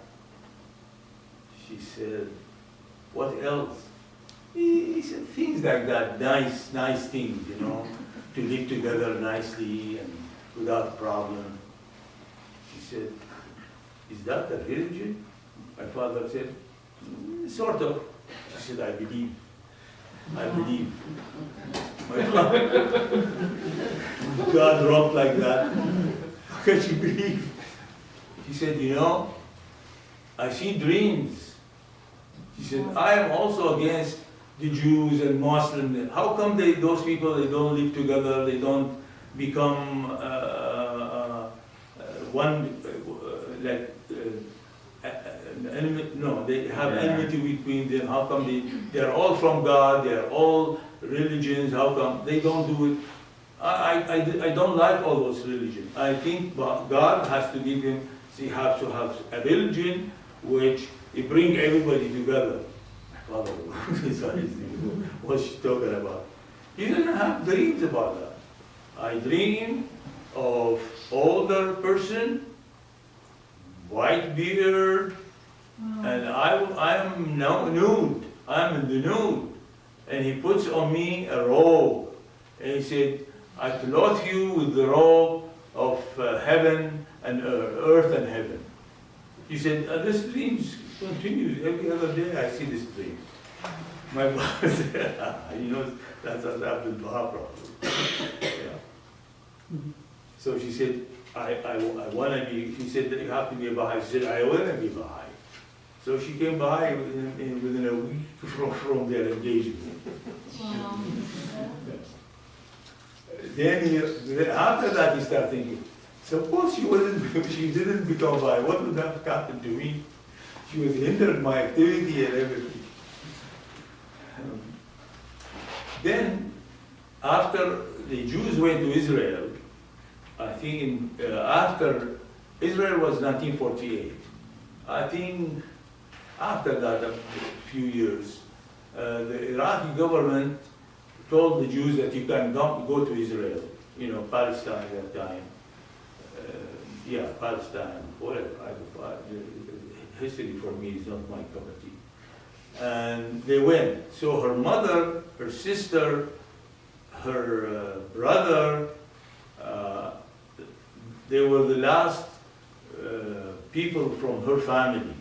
S2: She said, what else? He said, things like that, nice things, to live together nicely and without problem. She said, is that a religion? My father said, sort of. She said, I believe. My God dropped like that. How can she believe? She said, I see dreams. She said, I am also against the Jews and Muslims. How come those people, they don't live together, they don't become one, no, they have enmity between them. How come they're all from God, they're all religions, how come they don't do it? I don't like all those religions. I think God has to give him, he has to have a religion which it bring everybody together. My father, what's she talking about? He didn't have dreams about that. I dream of older person, white beard, and I'm now nude. I'm in the nude. And he puts on me a robe. And he said, I clothe you with the robe of heaven and earth and heaven. He said, this dream continues. Every other day I see this dream. My father said, that's an Abdul Baha problem. Yeah. So she said, I want to be, she said that you have to be a Baha'i. She said, I want to be Baha'i. So she came Baha'i within a week from their engagement.
S3: Wow.
S2: Then after that he started thinking, suppose she didn't become Baha'i, what would have happened to me? She would hindered my activity and everything. Then, after the Jews went to Israel, I think after Israel was 1948, I think after that a few years, the Iraqi government told the Jews that you can go to Israel, Palestine at that time. Palestine, whatever. History for me is not my cup of tea. And they went. So her mother, her sister, her brother, they were the last people from her family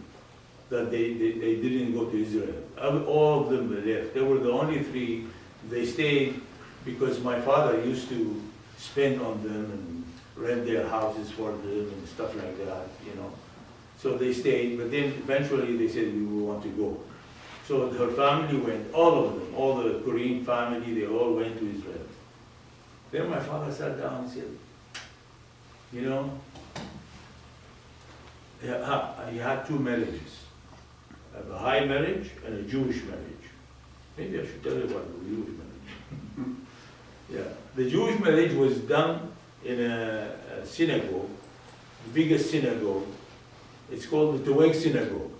S2: that they didn't go to Israel. All of them left. They were the only three. They stayed because my father used to spend on them and rent their houses for them and stuff like that, So they stayed, but then eventually they said, we want to go. So her family went, all of them, all the Korean family, they all went to Israel. Then my father sat down and said, he had two marriages, a Baha'i marriage and a Jewish marriage. Maybe I should tell you about the Jewish marriage. Yeah, the Jewish marriage was done in a synagogue, the biggest synagogue. It's called the Toeg synagogue.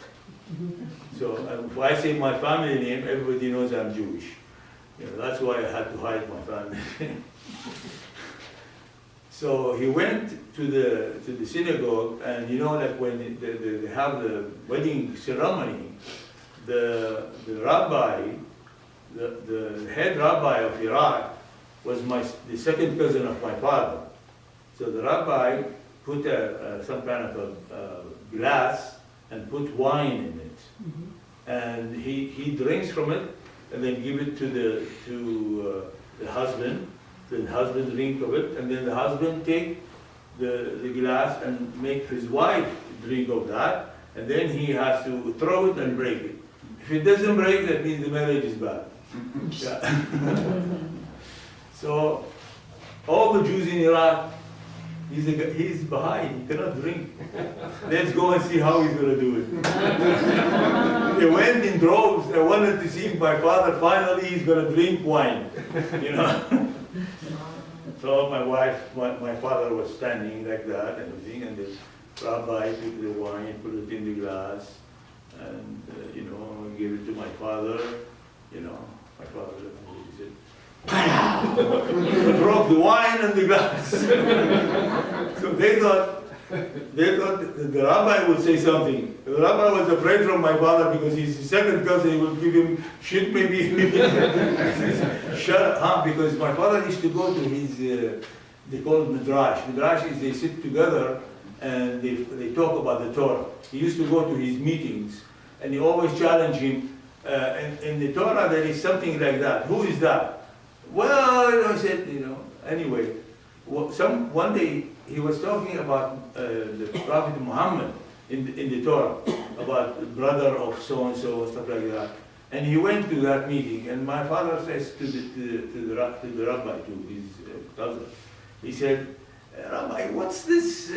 S2: So if I say my family name, everybody knows I'm Jewish. You know, that's why I had to hide my family. So he went to the synagogue, and you know, like when they have the wedding ceremony, the rabbi, the head rabbi of Iraq was the second cousin of my father. So the rabbi put some kind of a glass and put wine in it, and he drinks from it, and then give it to the husband. The husband drink of it, and then the husband take the glass and make his wife drink of that, and then he has to throw it and break it. If it doesn't break, that means the marriage is bad. Yeah. So all the Jews in Iraq, he's Baha'i, he cannot drink. Let's go and see how he's going to do it. They went in droves. They wanted to see my father. Finally, he's going to drink wine. You know. So my father was standing like that and everything, and the rabbi took the wine, put it in the glass, and you know, gave it to my father. You know, my father looked at me, he said, "Pow!" Broke the wine and the glass. So they thought the rabbi would say something. The rabbi was afraid from my father because he's his second cousin. He would give him shit maybe. Shut up, huh? Because my father used to go to his, they call it midrash. Midrash is they sit together and they talk about the Torah. He used to go to his meetings and he always challenged him. In the Torah there is something like that. Who is that? Well, I said, you know, anyway. One day he was talking about the Prophet Muhammad in the Torah, about the brother of so-and-so and stuff like that. And he went to that meeting, and my father says to the rabbi, to his cousin, he said, "Rabbi, what's this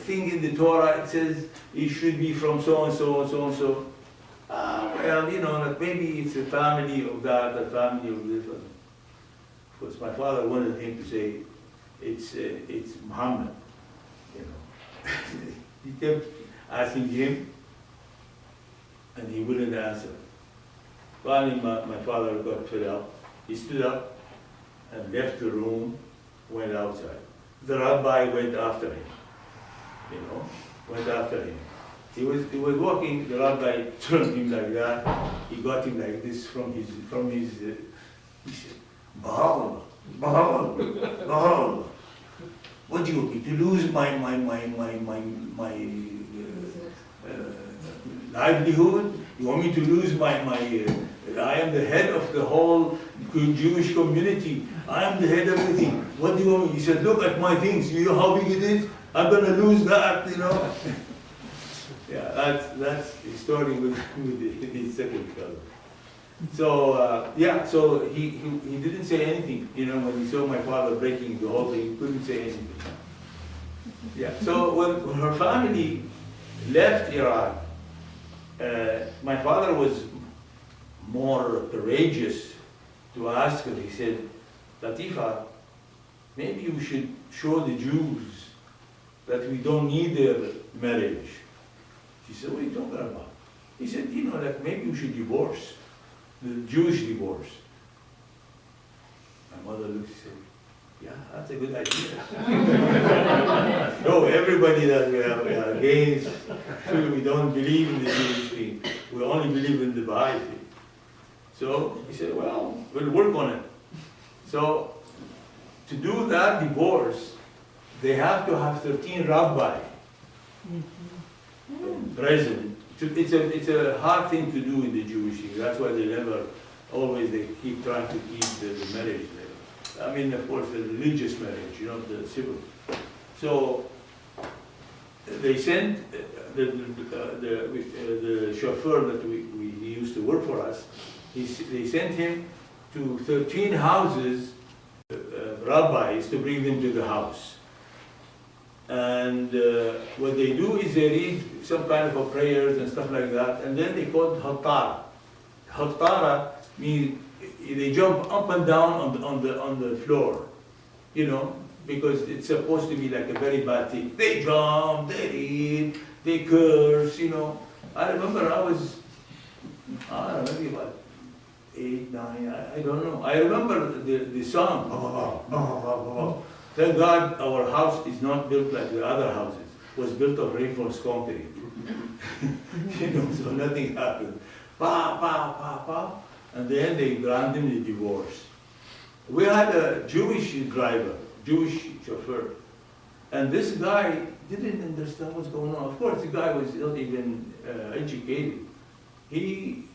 S2: thing in the Torah? It says it should be from so-and-so and so-and-so. Well, you know, like maybe it's a family of that, a family of this one." Of course, my father wanted him to say, it's Muhammad, you know. He kept asking him, and he wouldn't answer. Finally, my father got fed up. He stood up and left the room, went outside. The rabbi went after him, you know, went after him. He was walking, the rabbi turned him like that. He got him like this from his he said, "Baha'u'llah, Baha'u'llah, Baha'u'llah. What do you want me to lose my livelihood? You want me to lose I am the head of the whole Jewish community. I am the head of everything. What do you want me?" He said, "Look at my things. You know how big it is? I'm going to lose that, you know." Yeah, that's the story with his second cousin. So, yeah, so he didn't say anything, you know, when he saw my father breaking the whole thing, he couldn't say anything. Yeah, so when her family left Iraq, my father was more courageous to ask her. He said, "Latifa, maybe we should show the Jews that we don't need their marriage." She said, "What are you talking about?" He said, "You know, like maybe we should divorce. The Jewish divorce." My mother looked and said, "Yeah, that's a good idea." No, everybody that we are against, we don't believe in the Jewish thing. We only believe in the Baha'i thing. So he said, "Well, we'll work on it." So to do that divorce, they have to have 13 rabbis present. It's a hard thing to do in the Jewish thing. That's why they keep trying to keep the marriage there. I mean, of course, the religious marriage, you know, the civil. So they sent the chauffeur that he used to work for us. They sent him to 13 houses, rabbis, to bring them to the house. And what they do is they read some kind of prayers and stuff like that, and then they call it Hattara. Hattara means they jump up and down on the floor, you know, because it's supposed to be like a very bad thing. They jump, they read, they curse, you know. I remember I don't know, maybe about 8, 9, I don't know. I remember the song. Thank God our house is not built like the other houses. It was built of reinforced concrete. So nothing happened. Pa, pa, pa, pa. And then they granted him the divorce. We had a Jewish driver, Jewish chauffeur. And this guy didn't understand what's going on. Of course, the guy was not even educated. He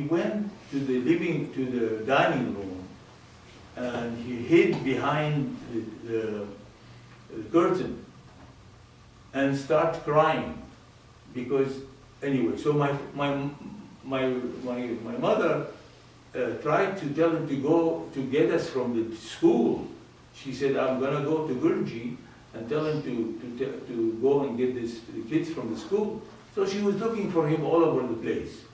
S2: went to the dining room, and he hid behind the curtain and started crying because anyway. So my mother tried to tell him to go to get us from the school. She said, "I'm gonna go to Gurji and tell him to go and get the kids from the school." So she was looking for him all over the place.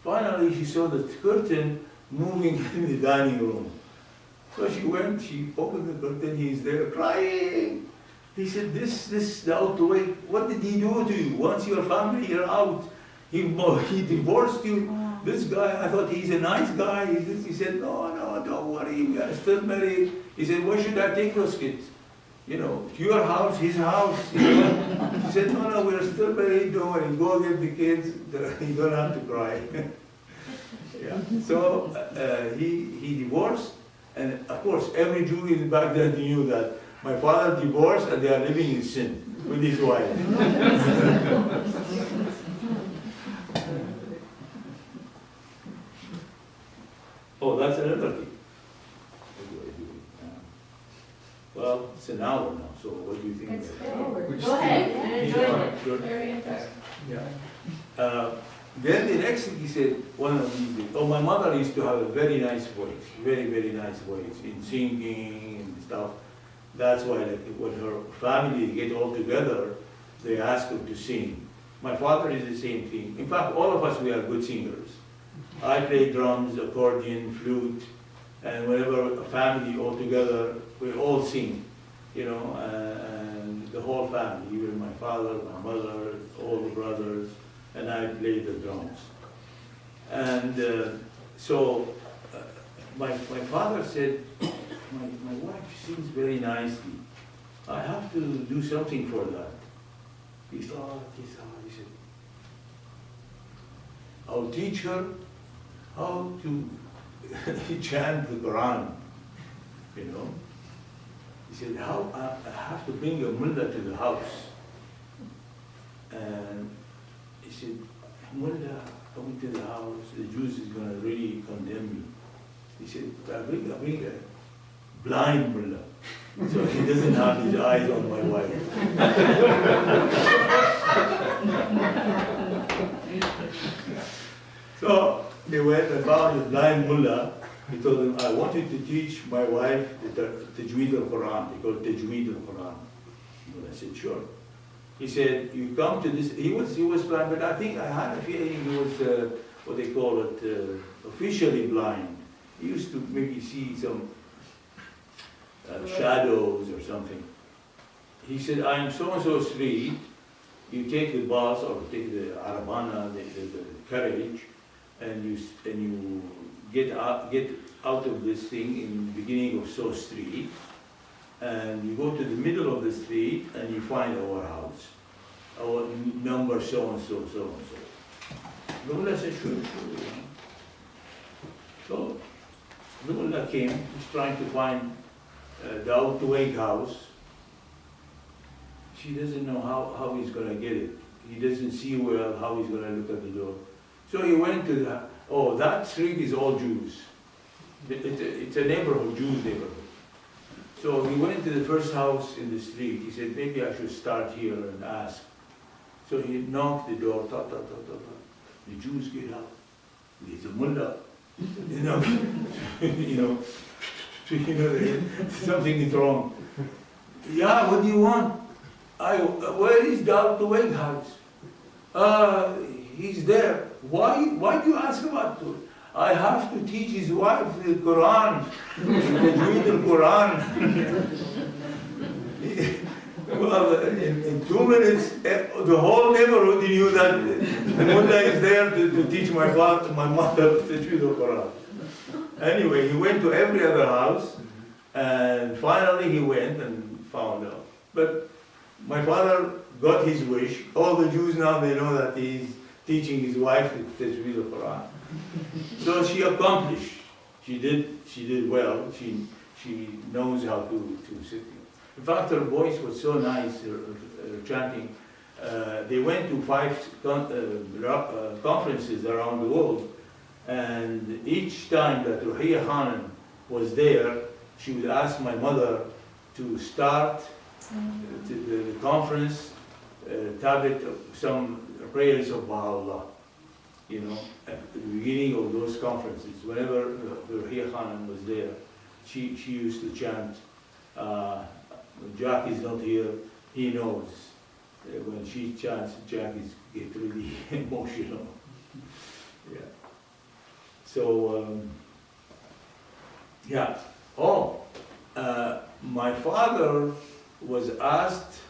S2: Finally, she saw the curtain moving in the dining room. So she went, she opened the curtain, he's there crying. He said, this Daoud Toeg, what did he do to you? Once your family are out, he divorced you. This guy, I thought he's a nice guy. He said, no, don't worry, we are still married. He said, where should I take those kids? Your house, his house. He said, no, we're still married, don't worry, go get the kids, you don't have to cry. Yeah. So he divorced, and of course, every Jew in Baghdad knew that my father divorced and they are living in sin with his wife. Oh, that's another thing. What do I do? Well, it's an hour now, so what do you think?
S3: It's
S2: about it?
S3: good. Go ahead and enjoy it.
S2: Good.
S3: Very interesting.
S2: Yeah. Then the next thing he said, one of these days, my mother used to have a very nice voice, very, very nice voice in singing and stuff. That's why when her family get all together, they ask her to sing. My father is the same thing. In fact, all of us, we are good singers. I play drums, accordion, flute, and whenever a family all together, we all sing, and the whole family, even my father, my mother, all the brothers, and I play the drums. And so my father said, my wife sings very nicely. I have to do something for that. He thought, he said, I'll teach her how to chant the Quran, He said, I have to bring a mullah to the house. And he said, mullah coming to the house, the Jews is going to really condemn me. He said, I bring a blind mullah, so he doesn't have his eyes on my wife. So they went and found a blind mullah. He told him, I want you to teach my wife the Tajweed al-Quran. They call it Tajweed al-Quran. I said, sure. He said, you come to this, he was blind, but I think I had a feeling he was, what they call it, officially blind. He used to maybe see some shadows or something. He said, I'm so-and-so street, you take the bus or take the Arabana, the carriage, and you get out of this thing in the beginning of so street, and you go to the middle of the street and you find our house, our number so-and-so, so-and-so. The mullah said, sure. So the mullah came, he's trying to find Daoud Toeg house. She doesn't know how he's going to get it. He doesn't see well how he's going to look at the door. So he went to that street is all Jews. It's a neighborhood, Jews neighborhood. So he went to the first house in the street. He said, maybe I should start here and ask. So he knocked the door, tap, tap, tap, tap, tap. The Jews get up. There's a mullah. Something is wrong. Yeah, what do you want? Where is Daoud Toeg house? He's there. Why do you ask about it? I have to teach his wife the Quran, the Quran. Well, in 2 minutes, the whole neighborhood knew that the mullah is there to teach my mother to teach the Quran. Anyway, he went to every other house, and finally he went and found out. But my father got his wish. All the Jews now, they know that he's teaching his wife to read the Quran. So she accomplished. She did well. She knows how to sit. In fact, her voice was so nice, her chanting. They went to 5 conferences around the world, and each time that Ruhiya Khanum was there, she would ask my mother to start the conference, tablet some prayers of Baha'u'llah, at the beginning of those conferences. Whenever Ruhiya Khanum was there, she used to chant, Jack is not here, he knows. When she chants, Jack gets really emotional. Yeah. So, yeah. Oh, my father was asked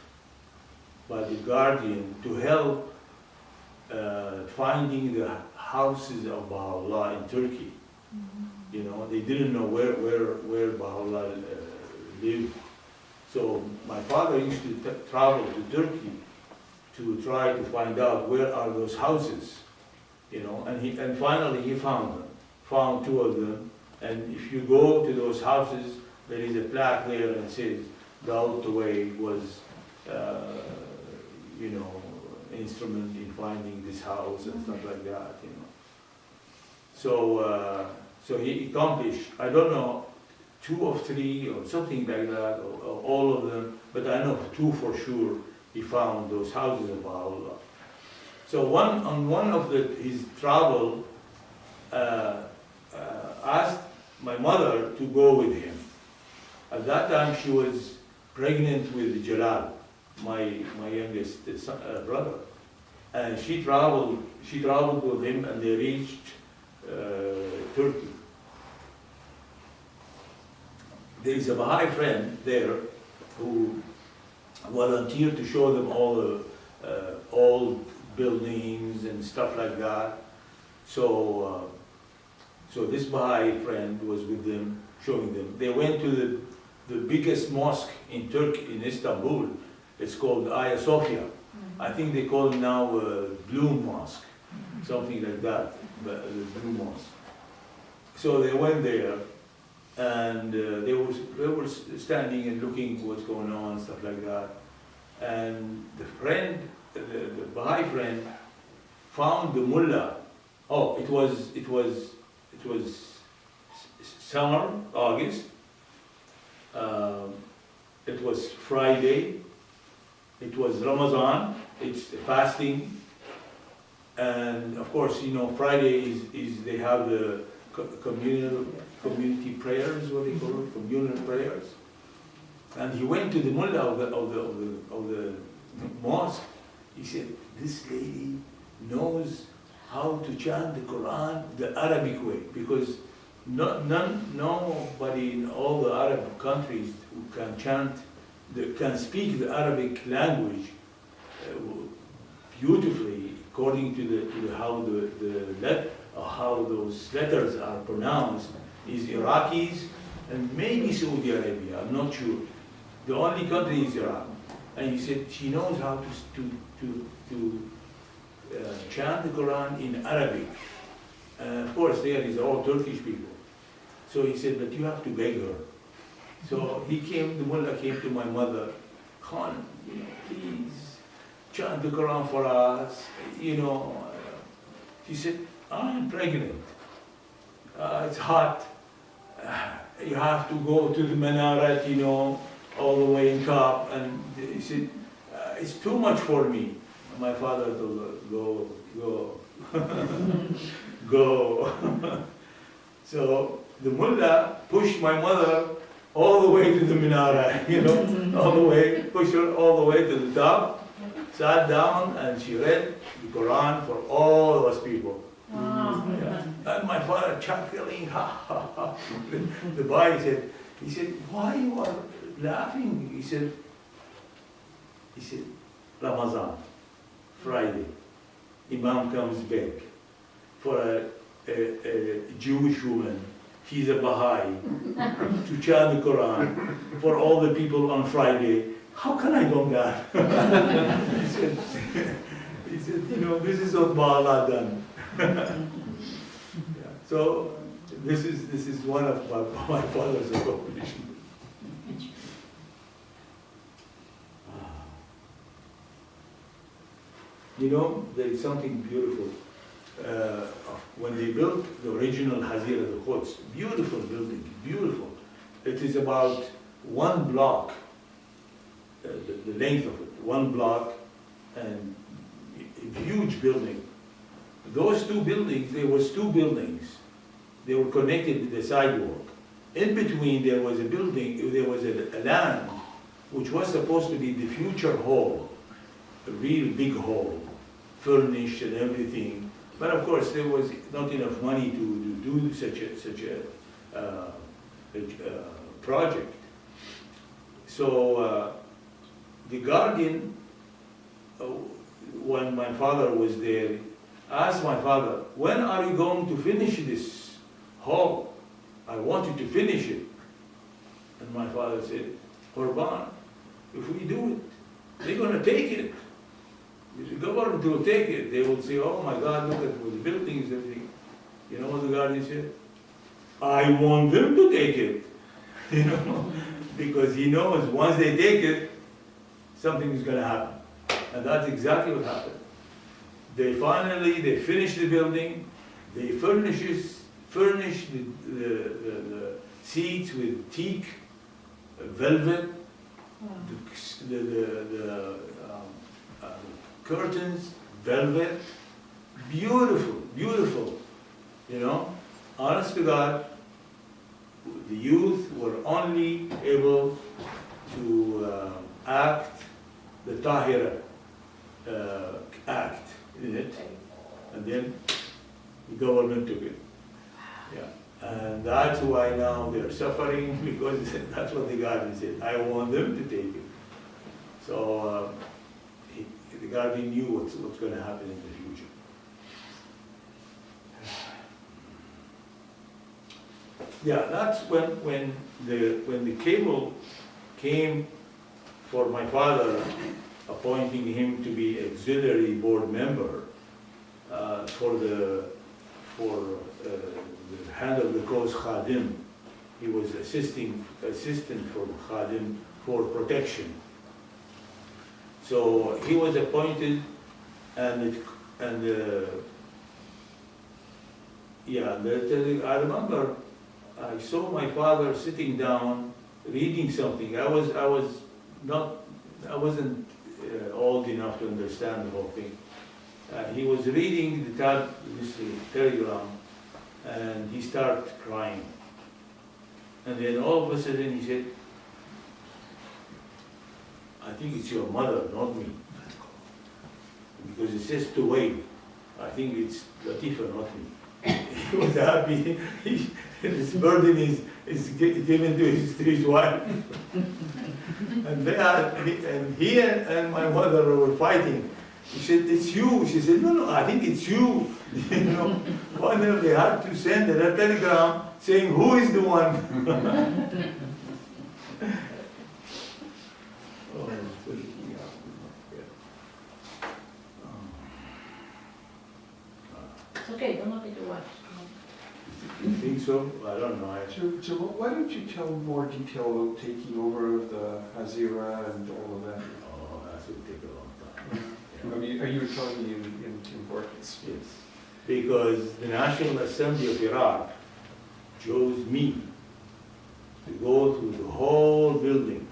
S2: by the Guardian to help finding the houses of Baha'u'llah in Turkey. They didn't know where Baha'u'llah lived. So my father used to travel to Turkey to try to find out where are those houses, and finally he found 2 of them. And if you go to those houses, there is a plaque there that says Daoud Toeg was, instrument in finding this house and stuff like that, So, so he accomplished, I don't know, 2 or 3 or something like that, or all of them, but I know 2 for sure. He found those houses of Baha'u'llah. So on one of his travel, asked my mother to go with him. At that time, she was pregnant with Jamal, my youngest brother, and she traveled with him, and they reached Turkey. There is a Baha'i friend there who volunteered to show them all the old buildings and stuff like that. So, so this Baha'i friend was with them, showing them. They went to the biggest mosque in Turkey, in Istanbul. It's called Hagia Sophia. I think they call it now Blue Mosque, something like that, the Blue Mosque. So they went there, and they were standing and looking what's going on, stuff like that. And the Baha'i friend, found the mullah. Oh, it was summer, August. It was Friday. It was Ramadan. It's fasting, and of course, Friday is they have the community prayers, what they call it, communal prayers. And he went to the mullah of the mosque. He said, "This lady knows how to chant the Quran the Arabic way, because nobody in all the Arab countries who can speak the Arabic language beautifully, according to how those letters are pronounced, is Iraqis and maybe Saudi Arabia. I'm not sure. The only country is Iraq." And he said she knows how to chant the Quran in Arabic. Of course, there is all Turkish people. So he said, "But you have to beg her." So the mullah came to my mother, "Khan, please chant the Quran for us." She said, "I'm pregnant. It's hot. You have to go to the minaret, all the way in top." And he said, "It's too much for me." My father told her, "Go, go." So the mullah pushed my mother all the way to the minaret, all the way, pushed her all the way to the top, sat down, and she read the Quran for all those people.
S3: Wow.
S2: Yeah. And my father chuckling, ha ha ha. The boy said, "Why you are laughing?" He said, "Ramadan, Friday, Imam comes back for a Jewish woman. he's a Baha'i, to chant the Quran for all the people on Friday. How can I do that? he said, you know, this is what Allah done. Yeah. So this is one of my father's accomplishments. You know, there is something beautiful. When they built the original Hazira al-Quds, beautiful building, beautiful. It is about 1 block, the length of it, 1 block, and a huge building. Those 2 buildings, there was 2 buildings. They were connected with the sidewalk. In between, there was a building, there was a land, which was supposed to be the future hall, a real big hall, furnished and everything. But of course, there was not enough money to do such a project. So the guardian, when my father was there, asked my father, when are you going to finish this hall? I want you to finish it. And my father said, Qurban, if we do it, they're going to take it. The government will take it. They will say, oh my God, look at the buildings, everything. You know what the guardian said? I want them to take it. You know, because he knows once they take it, something is going to happen. And that's exactly what happened. They finish the building, they furnish the seats with teak, velvet, the curtains, velvet, beautiful, beautiful, you know. Honest to God, the youth were only able to act the Tahira act in it, and then the government took it. Yeah, and that's why now they're suffering, because that's what the guardian said. I want them to take it. So the guardian knew what's going to happen in the future. Yeah, that's when the cable came for my father, appointing him to be auxiliary board member for the hand of the coast Khadim. He was assistant for Khadim for protection. So he was appointed, and I remember I saw my father sitting down reading something. I wasn't old enough to understand the whole thing. He was reading this telegram, and he started crying. And then all of a sudden he said, I think it's your mother, not me. Because it says to wait. I think it's Latifa, not me. He was happy. This burden is given to his wife. And he and my mother were fighting. He said, it's you. She said, no, I think it's you. You know, finally they had to send a telegram saying, who is the one?
S3: It's okay, don't look at your watch.
S2: You think so? I don't know.
S4: Jamal, why don't you tell more detail about taking over of the Hazira and all of that?
S2: Oh, that would take a long time.
S4: I mean, are you telling me in importance?
S2: Yes, because the National Assembly of Iraq chose me to go through the whole building.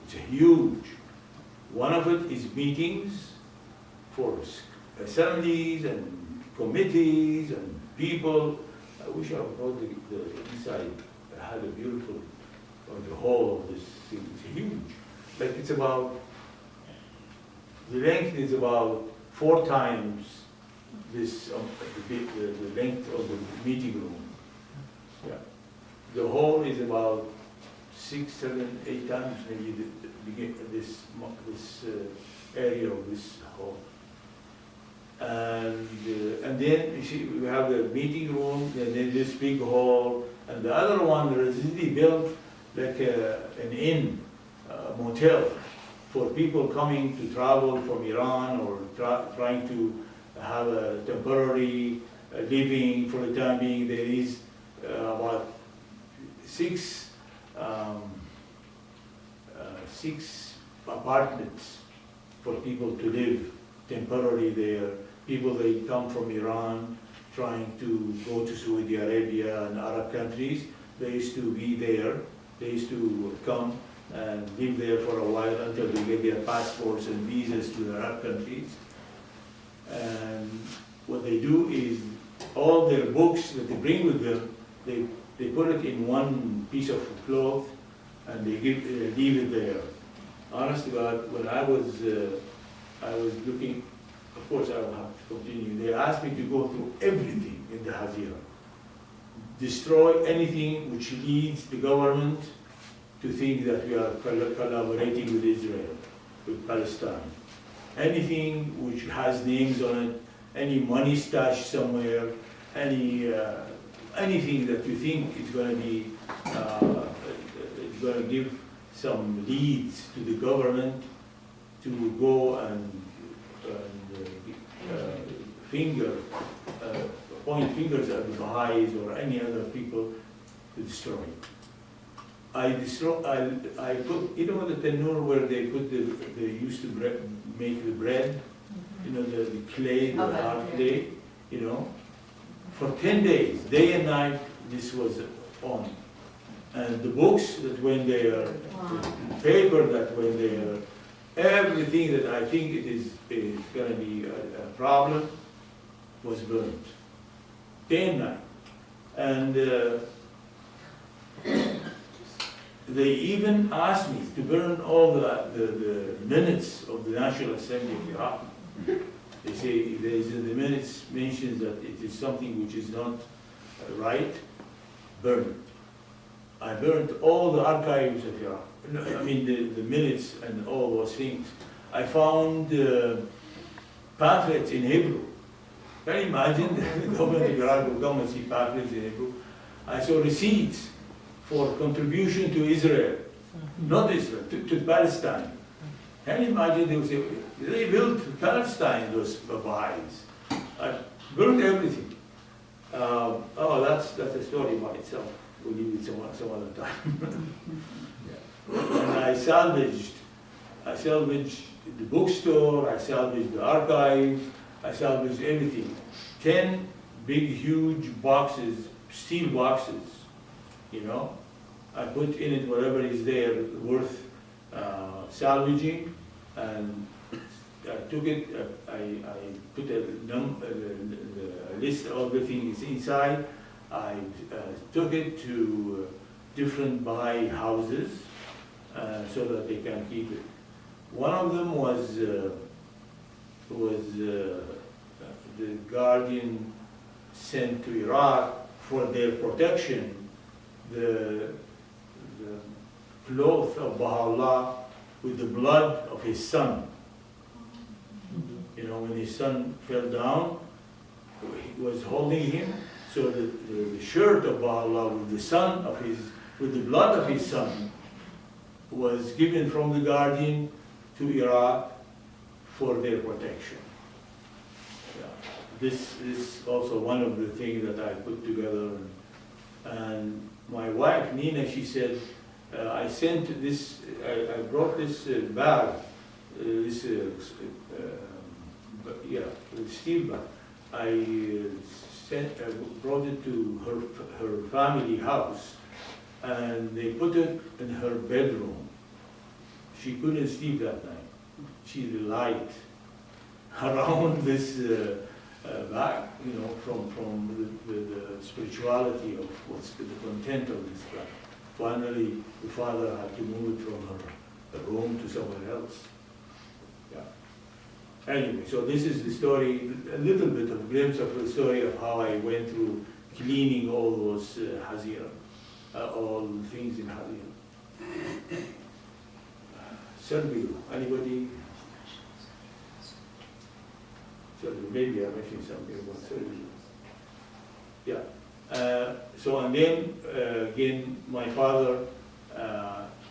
S2: It's huge. One of it is meetings for assemblies and committees and people. I wish I brought the inside. I had a beautiful, the whole of this thing. It's huge. Like it's about, the length is about 4 times this, the length of the meeting room. Yeah. The hall is about 6, 7, 8 times maybe this area of this hall. And then you see we have the meeting room, and then this big hall, And the other one, they built like an inn, motel, for people coming to travel from Iran or trying to have a temporary living for the time being. There is about six apartments for people to live temporarily there. People, they come from Iran trying to go to Saudi Arabia and Arab countries. They used to be there. They used to come and live there for a while until they get their passports and visas to the Arab countries. And what they do is all their books that they bring with them, they put it in one piece of cloth and they leave it there. Honest to God, when I was looking, of course I will have to continue, they asked me to go through everything in the Hazira. Destroy anything which leads the government to think that we are collaborating with Israel, with Palestine. Anything which has names on it, any money stashed somewhere, anything that you think is going to be, is going to give some leads to the government to go and point fingers at the Baha'is or any other people to destroy. I put, you know, the tanur where they used to make the bread, you know, the clay, the hard clay, you know. For 10 days, day and night, this was on. And the books that went there, the paper that went there, everything that I think it is going to be a problem was burnt. Day and night. And they even asked me to burn all the minutes of the National Assembly of Iraq. They say the minutes mentions that it is something which is not right, burn it. I burnt all the archives of Iraq. I mean the minutes and all those things. I found pamphlets in Hebrew. Can you imagine the government of Iraq will come and see pamphlets in Hebrew? I saw receipts for contribution to Israel, not Israel, to Palestine. Can you imagine they would say, they built Palestine, those Baha'is. I burned everything. Oh, that's a story by itself. We'll leave it some other time. Yeah. And I salvaged the bookstore, I salvaged the archive, I salvaged everything. 10 big, huge boxes, steel boxes, you know. I put in it whatever is there worth salvaging, and I took it, I put a list of the things inside. I took it to different Baha'i houses so that they can keep it. One of them was the Guardian sent to Iraq for their protection, the cloth of Baha'u'llah with the blood of his son. You know, when his son fell down, he was holding him, so the shirt of Baha'u'llah with the blood of his son was given from the Guardian to Iraq for their protection. Yeah. This is also one of the things that I put together. And my wife, Nina, she said, I sent this, I brought this bag, steel bag. I brought it to her family house, and they put it in her bedroom. She couldn't sleep that night. She relied around this bag, you know, from the spirituality of what's the content of this bag. Finally, the father had to move it from her room to somewhere else. Yeah. Anyway, so this is the story, a little bit of a glimpse of the story of how I went through cleaning all those Hazira, all the things in Hazira. Sar-Galu, anybody? Maybe I'm mentioning something about Sar-Galu. Yeah. So, and then, again, my father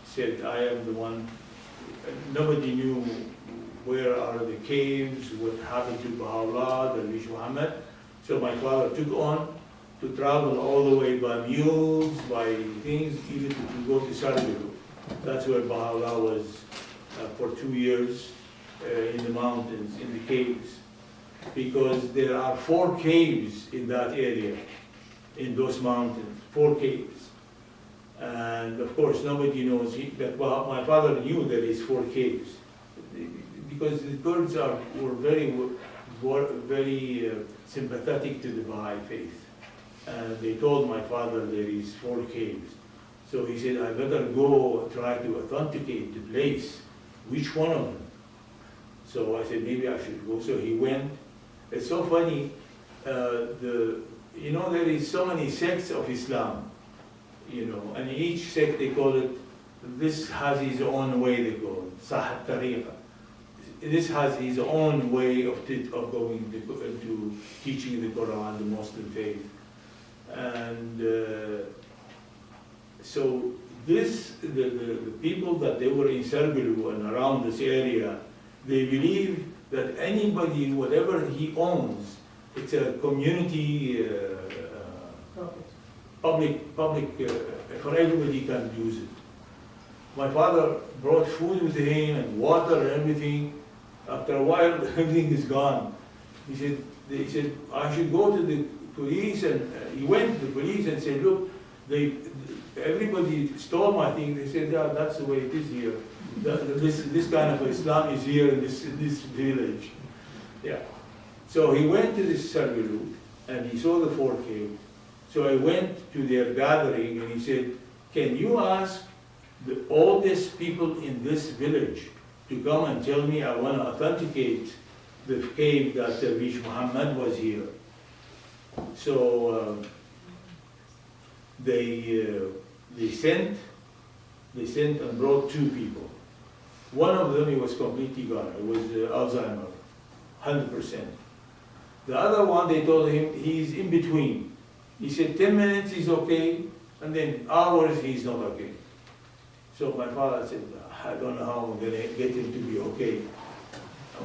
S2: said, I am the one. Nobody knew where are the caves, what happened to Baha'u'llah, the Darwish Muhammad. So my father took on to travel all the way by mules, by things, even to go to Sar-Galu. That's where Baha'u'llah was for 2 years in the mountains, in the caves. Because there are 4 caves in that area, in those mountains, 4 caves. And of course, nobody knows that. Well, my father knew that it's 4 caves, because the Kurds were very sympathetic to the Baha'i faith. And they told my father there is 4 caves. So he said, I better go try to authenticate the place. Which one of them? So I said, maybe I should go. So he went. It's so funny. There is so many sects of Islam. And each sect they call it, this has his own way they call it, Sahab Tariqa. This has his own way of going to teaching the Quran, the Muslim faith. And so the people that they were in Sar-Galu and around this area, they believe that anybody, whatever he owns, it's a community, public, for everybody can use it. My father brought food with him and water and everything. After a while, everything is gone. They said, I should go to the police, and he went to the police and said, look, everybody stole my thing. They said, yeah, that's the way it is here. This kind of Islam is here in this village. Yeah. So he went to this Sar-Galu, and he saw the 4 caves. So I went to their gathering, and he said, can you ask the oldest people in this village to come and tell me I want to authenticate the cave that Darwish Muhammad was here? So they sent and brought 2 people. One of them, he was completely gone. It was Alzheimer, 100%. The other one, they told him he's in between. He said 10 minutes he's okay, and then hours he's not okay. So my father said, I don't know how I'm going to get him to be okay.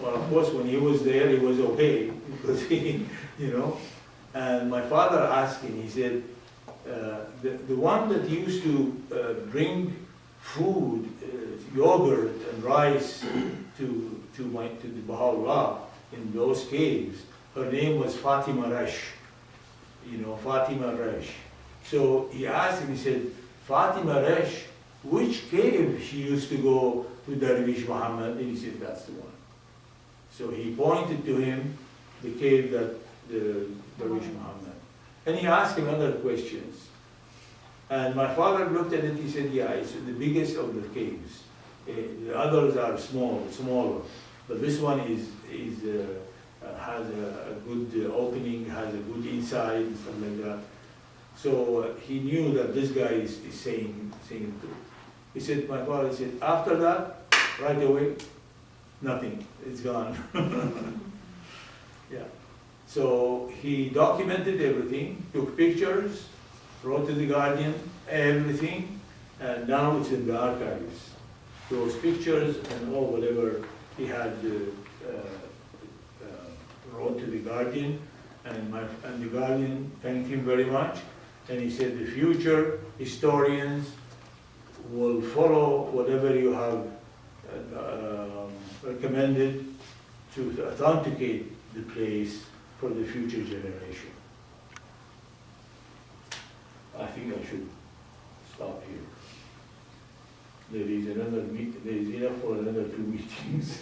S2: Well, of course, when he was there, he was okay, because And my father asked him, he said, the one that used to bring food, yogurt and rice to the Baha'u'llah in those caves, her name was Fatima Resh. Fatima Resh. So he asked him, he said, Fatima Resh, which cave she used to go to Darwish Muhammad? And he said, that's the one. So he pointed to him the cave that the Darwish Muhammad. And he asked him other questions. And my father looked at it, he said, yeah, it's the biggest of the caves. The others are smaller. But this one has a good opening, has a good inside, and stuff like that. So he knew that this guy is saying it too. He said, my father said, after that, right away, nothing, it's gone. Yeah. So he documented everything, took pictures, wrote to the Guardian, everything, and now it's in the archives. Those pictures and all whatever he had wrote to the Guardian, and the Guardian thanked him very much, and he said the future historians will follow whatever you have recommended to authenticate the place for the future generation. I think I should stop here. There is another meet. There is enough for another 2 meetings.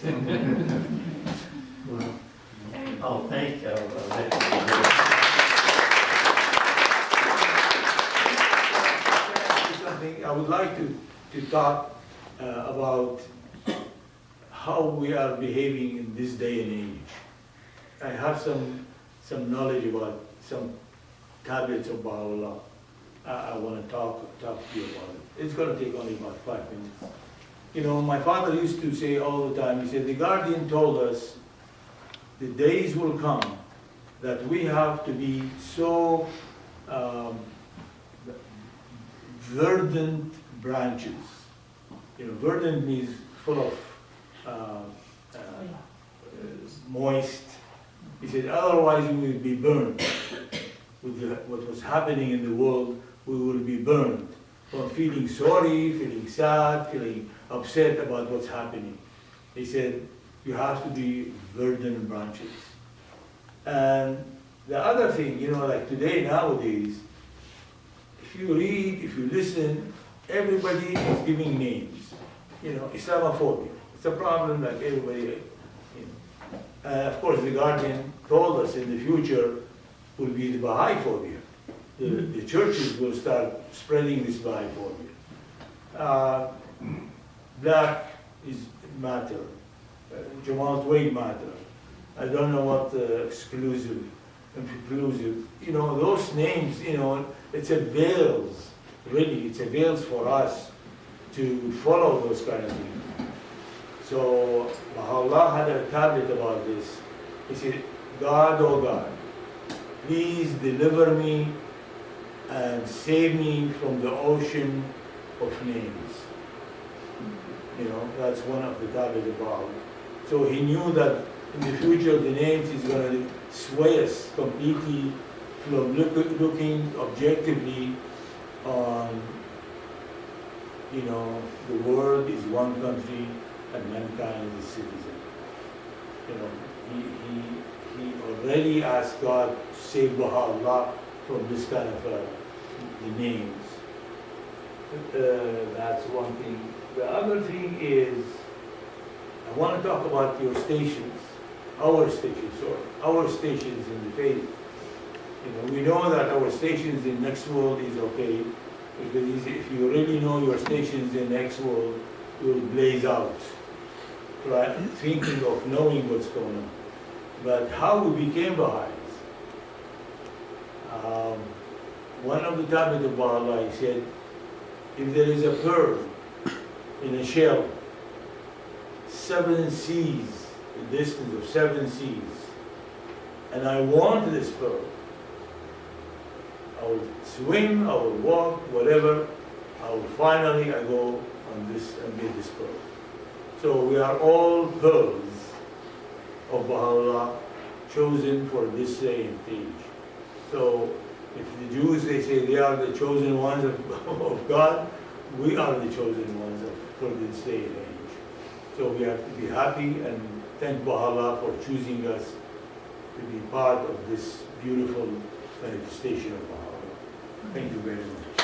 S1: Oh, thank you.
S2: Something I would like to talk about how we are behaving in this day and age. I have some knowledge about some tablets of Baha'u'llah. I want to talk to you about it. It's going to take only about 5 minutes. My father used to say all the time, he said, the Guardian told us the days will come that we have to be so um, verdant branches. You know, verdant means full of moist. He said, otherwise we will be burned. With what was happening in the world, we will be burned. From feeling sorry, feeling sad, feeling upset about what's happening. He said, you have to be verdant branches. And the other thing, you know, like today, nowadays, if you read, if you listen, everybody is giving names. You know, Islamophobia. It's a problem like everybody, you know. And of course, the Guardian told us in the future will be the Baha'i phobia. The churches will start spreading this Baha'i phobia. Black is matter. Jamal Toeg matter. I don't know what exclusive, inclusive. You know, those names, you know, it's a veils, really, it's a veils for us to follow those kind of things. So Allah had a tablet about this. He said, God, oh God, please deliver me and save me from the ocean of names. You know, that's one of the tablets about. So he knew that in the future the names is going to sway us completely from looking objectively on, you know, the world is one country and mankind is citizen. You know, he already asked God to save Baha'u'llah from this kind of the names. That's one thing. The other thing is, I want to talk about your stations, our stations in the faith. You know, we know that our stations in next world is okay, because if you really know your stations in next world, you will blaze out, right? Thinking of knowing what's going on. But how we became Baha'is? One of the tablets of Baha'u'llah, he said, if there is a pearl in a shell, 7 seas, the distance of 7 seas, and I want this pearl, I will swim, I will walk, whatever, I go on this and get this pearl. So we are all pearls of Baha'u'llah, chosen for this day and age. So if the Jews, they say they are the chosen ones of God, we are the chosen ones for this day and age. So we have to be happy and thank Baha'u'llah for choosing us to be part of this beautiful manifestation of Baha'u'llah. Thank you very much.